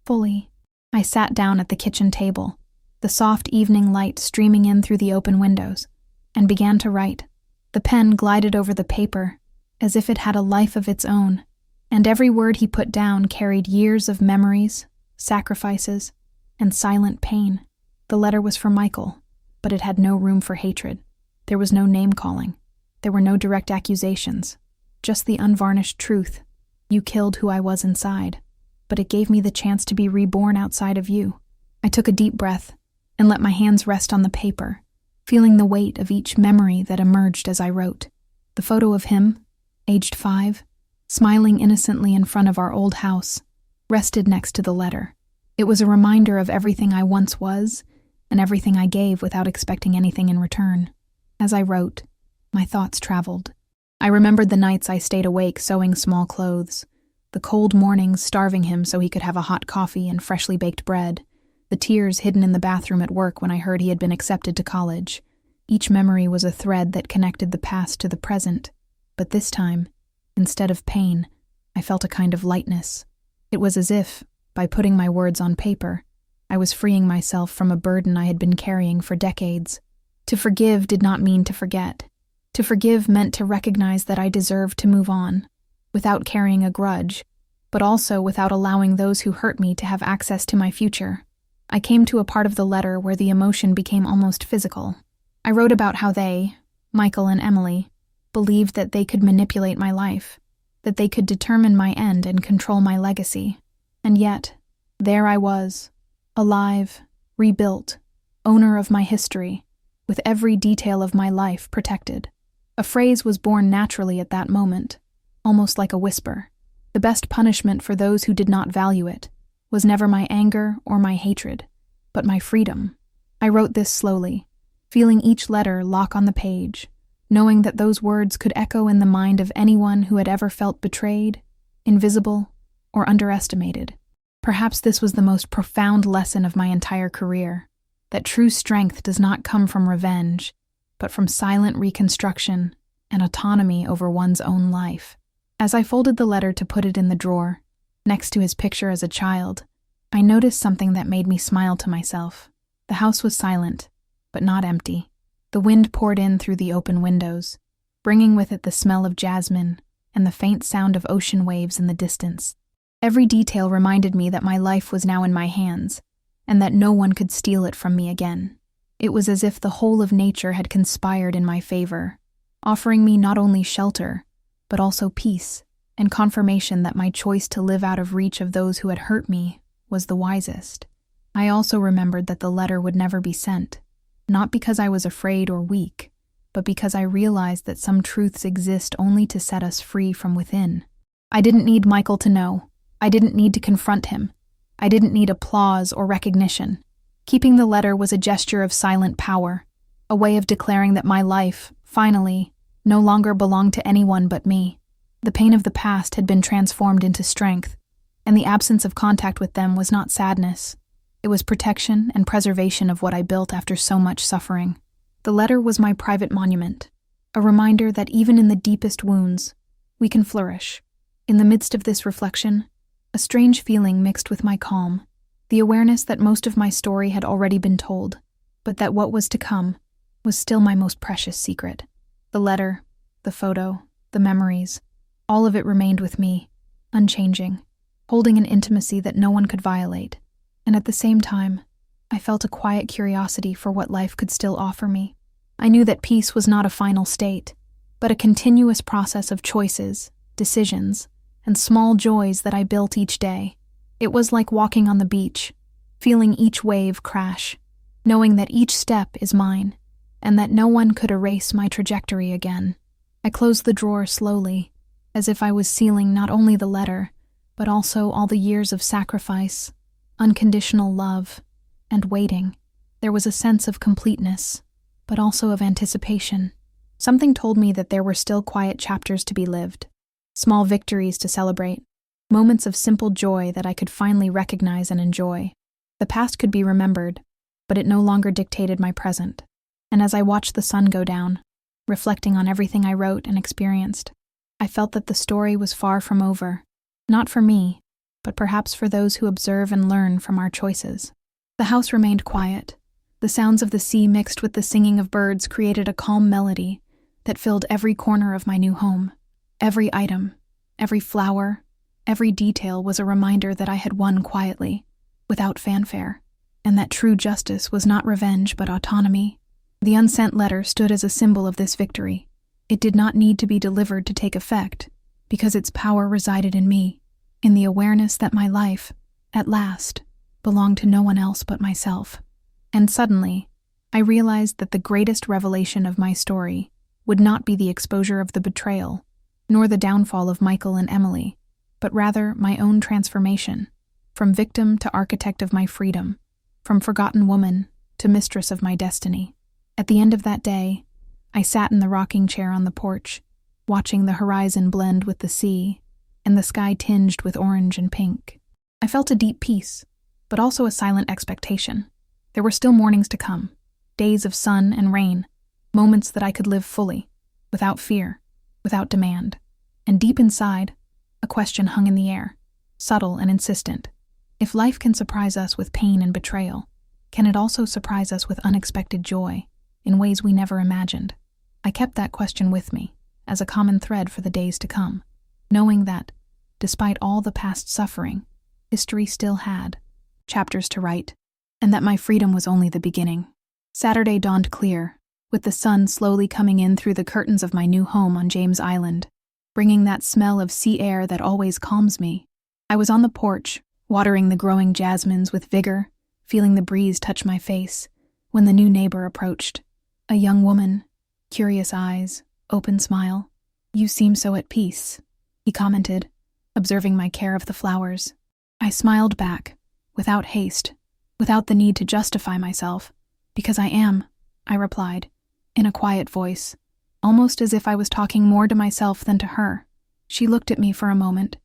fully. I sat down at the kitchen table, the soft evening light streaming in through the open windows, and began to write. The pen glided over the paper, as if it had a life of its own, and every word he put down carried years of memories, sacrifices, and silent pain. The letter was for Michael, but it had no room for hatred. There was no name-calling. There were no direct accusations, just the unvarnished truth. You killed who I was inside, but it gave me the chance to be reborn outside of you. I took a deep breath and let my hands rest on the paper, feeling the weight of each memory that emerged as I wrote. The photo of him, aged 5, smiling innocently in front of our old house, rested next to the letter. It was a reminder of everything I once was and everything I gave without expecting anything in return. As I wrote, my thoughts traveled. I remembered the nights I stayed awake sewing small clothes, the cold mornings starving him so he could have a hot coffee and freshly baked bread, the tears hidden in the bathroom at work when I heard he had been accepted to college. Each memory was a thread that connected the past to the present, but this time, instead of pain, I felt a kind of lightness. It was as if, by putting my words on paper, I was freeing myself from a burden I had been carrying for decades. To forgive did not mean to forget. To forgive meant to recognize that I deserved to move on, without carrying a grudge, but also without allowing those who hurt me to have access to my future. I came to a part of the letter where the emotion became almost physical. I wrote about how they, Michael and Emily, believed that they could manipulate my life, that they could determine my end and control my legacy. And yet, there I was, alive, rebuilt, owner of my history, with every detail of my life protected. A phrase was born naturally at that moment, almost like a whisper. The best punishment for those who did not value it was never my anger or my hatred, but my freedom. I wrote this slowly, feeling each letter lock on the page, knowing that those words could echo in the mind of anyone who had ever felt betrayed, invisible, or underestimated. Perhaps this was the most profound lesson of my entire career, that true strength does not come from revenge, but from silent reconstruction and autonomy over one's own life. As I folded the letter to put it in the drawer, next to his picture as a child, I noticed something that made me smile to myself. The house was silent, but not empty. The wind poured in through the open windows, bringing with it the smell of jasmine and the faint sound of ocean waves in the distance. Every detail reminded me that my life was now in my hands, and that no one could steal it from me again. It was as if the whole of nature had conspired in my favor, offering me not only shelter, but also peace, and confirmation that my choice to live out of reach of those who had hurt me was the wisest. I also remembered that the letter would never be sent, not because I was afraid or weak, but because I realized that some truths exist only to set us free from within. I didn't need Michael to know. I didn't need to confront him. I didn't need applause or recognition. Keeping the letter was a gesture of silent power, a way of declaring that my life, finally, no longer belonged to anyone but me. The pain of the past had been transformed into strength, and the absence of contact with them was not sadness. It was protection and preservation of what I built after so much suffering. The letter was my private monument, a reminder that even in the deepest wounds, we can flourish. In the midst of this reflection, a strange feeling mixed with my calm, the awareness that most of my story had already been told, but that what was to come was still my most precious secret. The letter, the photo, the memories, all of it remained with me, unchanging, holding an intimacy that no one could violate. And at the same time, I felt a quiet curiosity for what life could still offer me. I knew that peace was not a final state, but a continuous process of choices, decisions, and small joys that I built each day. It was like walking on the beach, feeling each wave crash, knowing that each step is mine, and that no one could erase my trajectory again. I closed the drawer slowly, as if I was sealing not only the letter, but also all the years of sacrifice, unconditional love, and waiting. There was a sense of completeness, but also of anticipation. Something told me that there were still quiet chapters to be lived, small victories to celebrate, moments of simple joy that I could finally recognize and enjoy. The past could be remembered, but it no longer dictated my present. And as I watched the sun go down, reflecting on everything I wrote and experienced, I felt that the story was far from over, not for me, but perhaps for those who observe and learn from our choices. The house remained quiet. The sounds of the sea mixed with the singing of birds created a calm melody that filled every corner of my new home. Every item, every flower, every detail was a reminder that I had won quietly, without fanfare, and that true justice was not revenge but autonomy. The unsent letter stood as a symbol of this victory. It did not need to be delivered to take effect, because its power resided in me, in the awareness that my life, at last, belonged to no one else but myself. And suddenly, I realized that the greatest revelation of my story would not be the exposure of the betrayal, nor the downfall of Michael and Emily, but rather my own transformation, from victim to architect of my freedom, from forgotten woman to mistress of my destiny. At the end of that day, I sat in the rocking chair on the porch, watching the horizon blend with the sea, and the sky tinged with orange and pink. I felt a deep peace, but also a silent expectation. There were still mornings to come, days of sun and rain, moments that I could live fully, without fear, without demand. And deep inside, a question hung in the air, subtle and insistent. If life can surprise us with pain and betrayal, can it also surprise us with unexpected joy, in ways we never imagined? I kept that question with me, as a common thread for the days to come, knowing that, despite all the past suffering, history still had chapters to write, and that my freedom was only the beginning. Saturday dawned clear, with the sun slowly coming in through the curtains of my new home on James Island, bringing that smell of sea air that always calms me. I was on the porch, watering the growing jasmines with vigor, feeling the breeze touch my face, when the new neighbor approached. A young woman, curious eyes, open smile. "You seem so at peace," he commented, observing my care of the flowers. I smiled back, without haste, without the need to justify myself. "Because I am," I replied, in a quiet voice, almost as if I was talking more to myself than to her. She looked at me for a moment,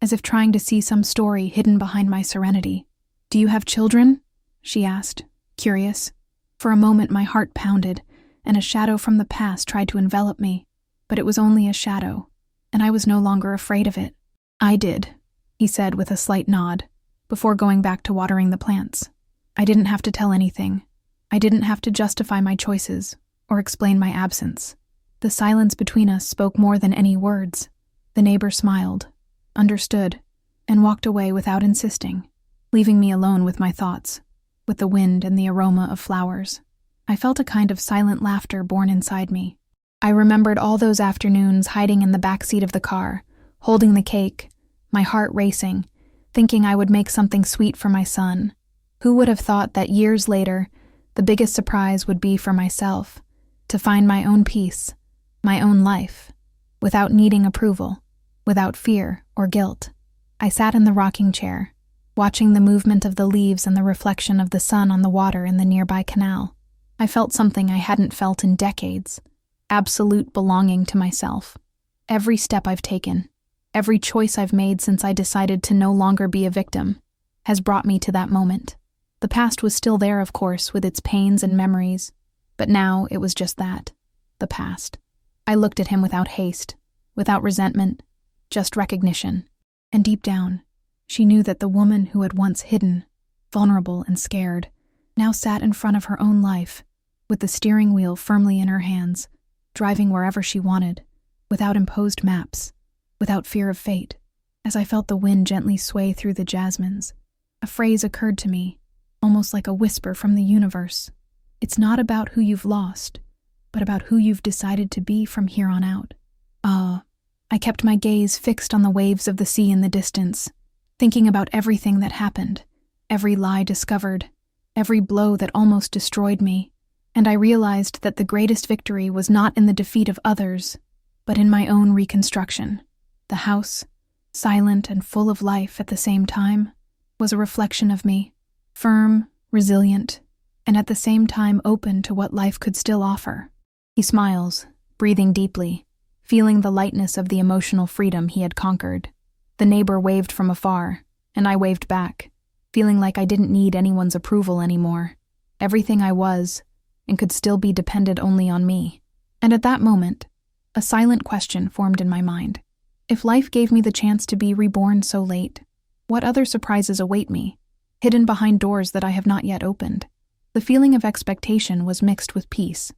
as if trying to see some story hidden behind my serenity. "Do you have children?" she asked, curious. For a moment my heart pounded, and a shadow from the past tried to envelop me, but it was only a shadow, and I was no longer afraid of it. "I did," he said with a slight nod, before going back to watering the plants. I didn't have to tell anything. I didn't have to justify my choices or explain my absence. The silence between us spoke more than any words. The neighbor smiled, understood, and walked away without insisting, leaving me alone with my thoughts, with the wind and the aroma of flowers. I felt a kind of silent laughter born inside me. I remembered all those afternoons hiding in the back seat of the car, holding the cake, my heart racing, thinking I would make something sweet for my son. Who would have thought that years later, the biggest surprise would be for myself, to find my own peace, my own life, without needing approval, without fear or guilt. I sat in the rocking chair, watching the movement of the leaves and the reflection of the sun on the water in the nearby canal. I felt something I hadn't felt in decades, absolute belonging to myself. Every step I've taken, every choice I've made since I decided to no longer be a victim, has brought me to that moment. The past was still there, of course, with its pains and memories, but now it was just that, the past. I looked at him without haste, without resentment, just recognition. And deep down, she knew that the woman who had once hidden, vulnerable and scared, now sat in front of her own life, with the steering wheel firmly in her hands, driving wherever she wanted, without imposed maps, without fear of fate. As I felt the wind gently sway through the jasmines, a phrase occurred to me, almost like a whisper from the universe. It's not about who you've lost, but about who you've decided to be from here on out. I kept my gaze fixed on the waves of the sea in the distance, thinking about everything that happened, every lie discovered, every blow that almost destroyed me, and I realized that the greatest victory was not in the defeat of others, but in my own reconstruction. The house, silent and full of life at the same time, was a reflection of me, firm, resilient, and at the same time open to what life could still offer. He smiles, breathing deeply, feeling the lightness of the emotional freedom he had conquered. The neighbor waved from afar, and I waved back, feeling like I didn't need anyone's approval anymore. Everything I was, and could still be depended only on me. And at that moment, a silent question formed in my mind. If life gave me the chance to be reborn so late, what other surprises await me, hidden behind doors that I have not yet opened? The feeling of expectation was mixed with peace,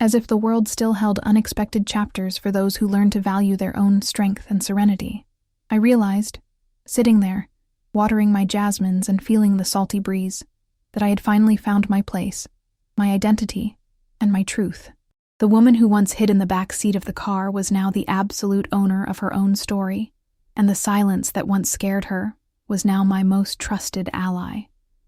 as if the world still held unexpected chapters for those who learn to value their own strength and serenity. I realized, sitting there, watering my jasmines and feeling the salty breeze, that I had finally found my place, my identity, and my truth. The woman who once hid in the back seat of the car was now the absolute owner of her own story, and the silence that once scared her was now my most trusted ally,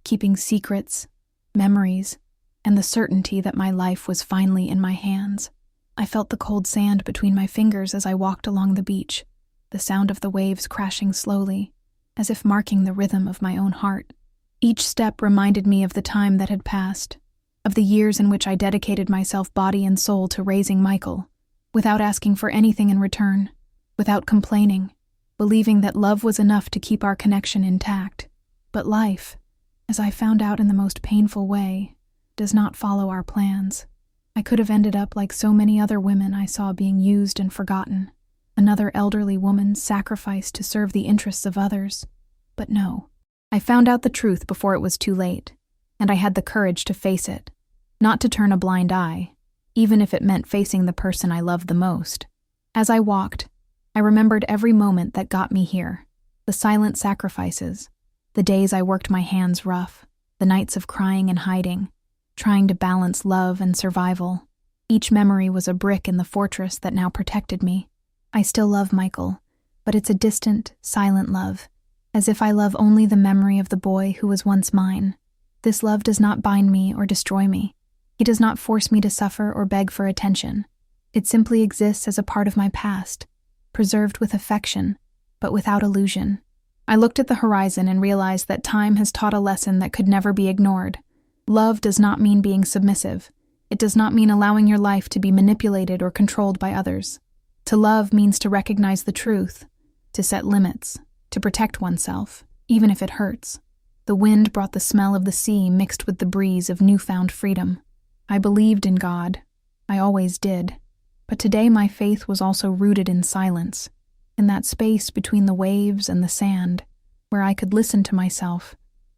keeping secrets, memories, and the certainty that my life was finally in my hands. I felt the cold sand between my fingers as I walked along the beach, the sound of the waves crashing slowly, as if marking the rhythm of my own heart. Each step reminded me of the time that had passed, of the years in which I dedicated myself body and soul to raising Michael, without asking for anything in return, without complaining, believing that love was enough to keep our connection intact. But life, as I found out in the most painful way, does not follow our plans. I could have ended up like so many other women I saw being used and forgotten, another elderly woman sacrificed to serve the interests of others. But no, I found out the truth before it was too late, and I had the courage to face it, not to turn a blind eye, even if it meant facing the person I loved the most. As I walked, I remembered every moment that got me here, the silent sacrifices, the days I worked my hands rough, the nights of crying and hiding, trying to balance love and survival. Each memory was a brick in the fortress that now protected me. I still love Michael, but it's a distant, silent love, as if I love only the memory of the boy who was once mine. This love does not bind me or destroy me. He does not force me to suffer or beg for attention. It simply exists as a part of my past, preserved with affection, but without illusion. I looked at the horizon and realized that time has taught a lesson that could never be ignored. Love does not mean being submissive. It does not mean allowing your life to be manipulated or controlled by others. To love means to recognize the truth, to set limits, to protect oneself, even if it hurts. The wind brought the smell of the sea mixed with the breeze of newfound freedom. I believed in God. I always did. But today my faith was also rooted in silence, in that space between the waves and the sand, where I could listen to myself,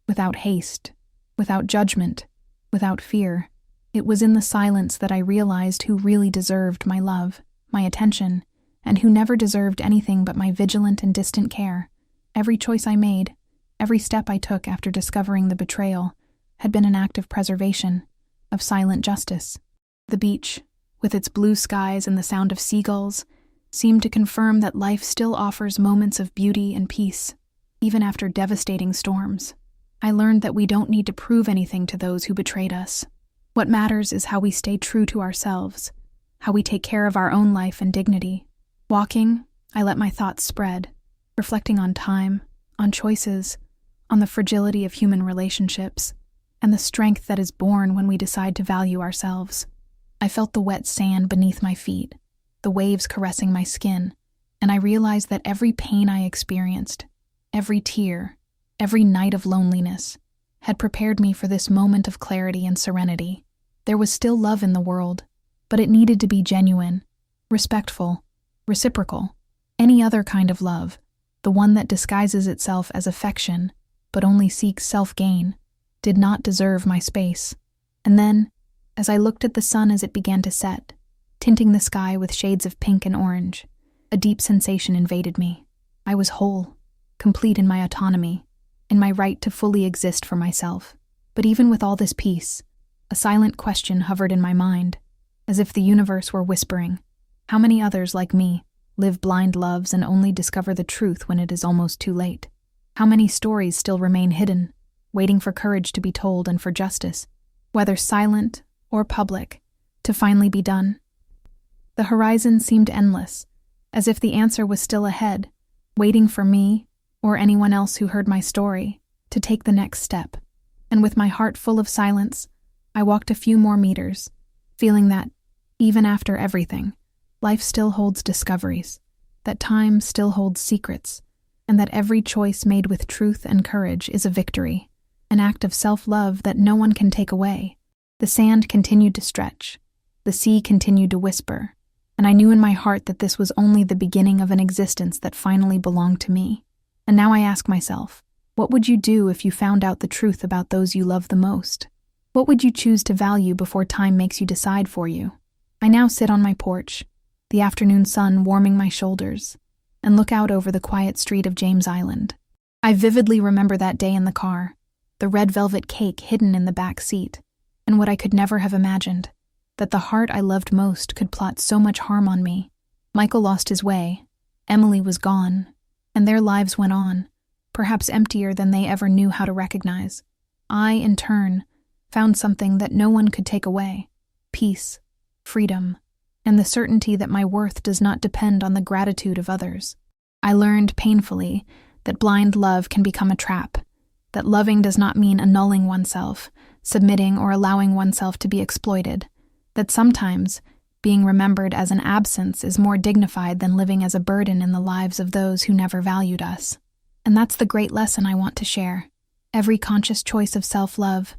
without haste, without judgment, without fear. It was in the silence that I realized who really deserved my love, my attention, and who never deserved anything but my vigilant and distant care. Every choice I made, every step I took after discovering the betrayal, had been an act of preservation, of silent justice. The beach, with its blue skies and the sound of seagulls, seemed to confirm that life still offers moments of beauty and peace, even after devastating storms. I learned that we don't need to prove anything to those who betrayed us. What matters is how we stay true to ourselves, how we take care of our own life and dignity. Walking, I let my thoughts spread, reflecting on time, on choices, on the fragility of human relationships, and the strength that is born when we decide to value ourselves. I felt the wet sand beneath my feet, the waves caressing my skin, and I realized that every pain I experienced, every tear, every night of loneliness, had prepared me for this moment of clarity and serenity. There was still love in the world, but it needed to be genuine, respectful, reciprocal. Any other kind of love, the one that disguises itself as affection, but only seeks self-gain, did not deserve my space. And then, as I looked at the sun as it began to set, tinting the sky with shades of pink and orange, a deep sensation invaded me. I was whole, complete in my autonomy, in my right to fully exist for myself. But even with all this peace, a silent question hovered in my mind, as if the universe were whispering, how many others like me live blind loves and only discover the truth when it is almost too late? How many stories still remain hidden, waiting for courage to be told and for justice, whether silent or public, to finally be done? The horizon seemed endless, as if the answer was still ahead, waiting for me, or anyone else who heard my story, to take the next step. And with my heart full of silence, I walked a few more meters, feeling that, even after everything, life still holds discoveries, that time still holds secrets, and that every choice made with truth and courage is a victory, an act of self-love that no one can take away. The sand continued to stretch, the sea continued to whisper, and I knew in my heart that this was only the beginning of an existence that finally belonged to me. And now I ask myself, what would you do if you found out the truth about those you love the most? What would you choose to value before time makes you decide for you? I now sit on my porch, the afternoon sun warming my shoulders, and look out over the quiet street of James Island. I vividly remember that day in the car, the red velvet cake hidden in the back seat, and what I could never have imagined, that the heart I loved most could plot so much harm on me. Michael lost his way, Emily was gone, and their lives went on, perhaps emptier than they ever knew how to recognize. I, in turn, found something that no one could take away: peace, freedom, and the certainty that my worth does not depend on the gratitude of others. I learned painfully that blind love can become a trap, that loving does not mean annulling oneself, submitting or allowing oneself to be exploited, that sometimes being remembered as an absence is more dignified than living as a burden in the lives of those who never valued us. And that's the great lesson I want to share. Every conscious choice of self-love,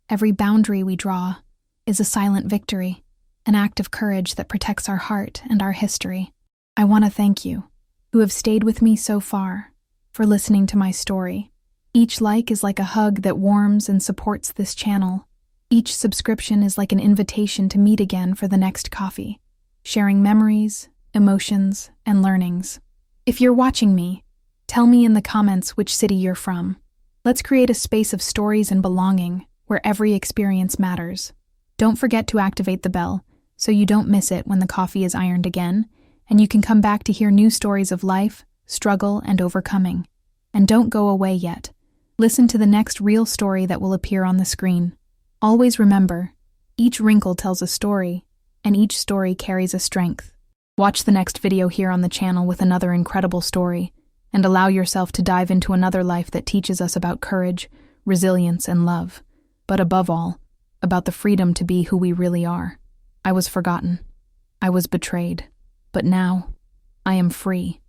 every boundary we draw, is a silent victory, an act of courage that protects our heart and our history. I want to thank you, who have stayed with me so far, for listening to my story. Each like is like a hug that warms and supports this channel. Each subscription is like an invitation to meet again for the next coffee, sharing memories, emotions, and learnings. If you're watching me, tell me in the comments which city you're from. Let's create a space of stories and belonging where every experience matters. Don't forget to activate the bell so you don't miss it when the coffee is ironed again, and you can come back to hear new stories of life, struggle, and overcoming. And don't go away yet. Listen to the next real story that will appear on the screen. Always remember, each wrinkle tells a story, and each story carries a strength. Watch the next video here on the channel with another incredible story, and allow yourself to dive into another life that teaches us about courage, resilience, and love. But above all, about the freedom to be who we really are. I was forgotten. I was betrayed. But now, I am free.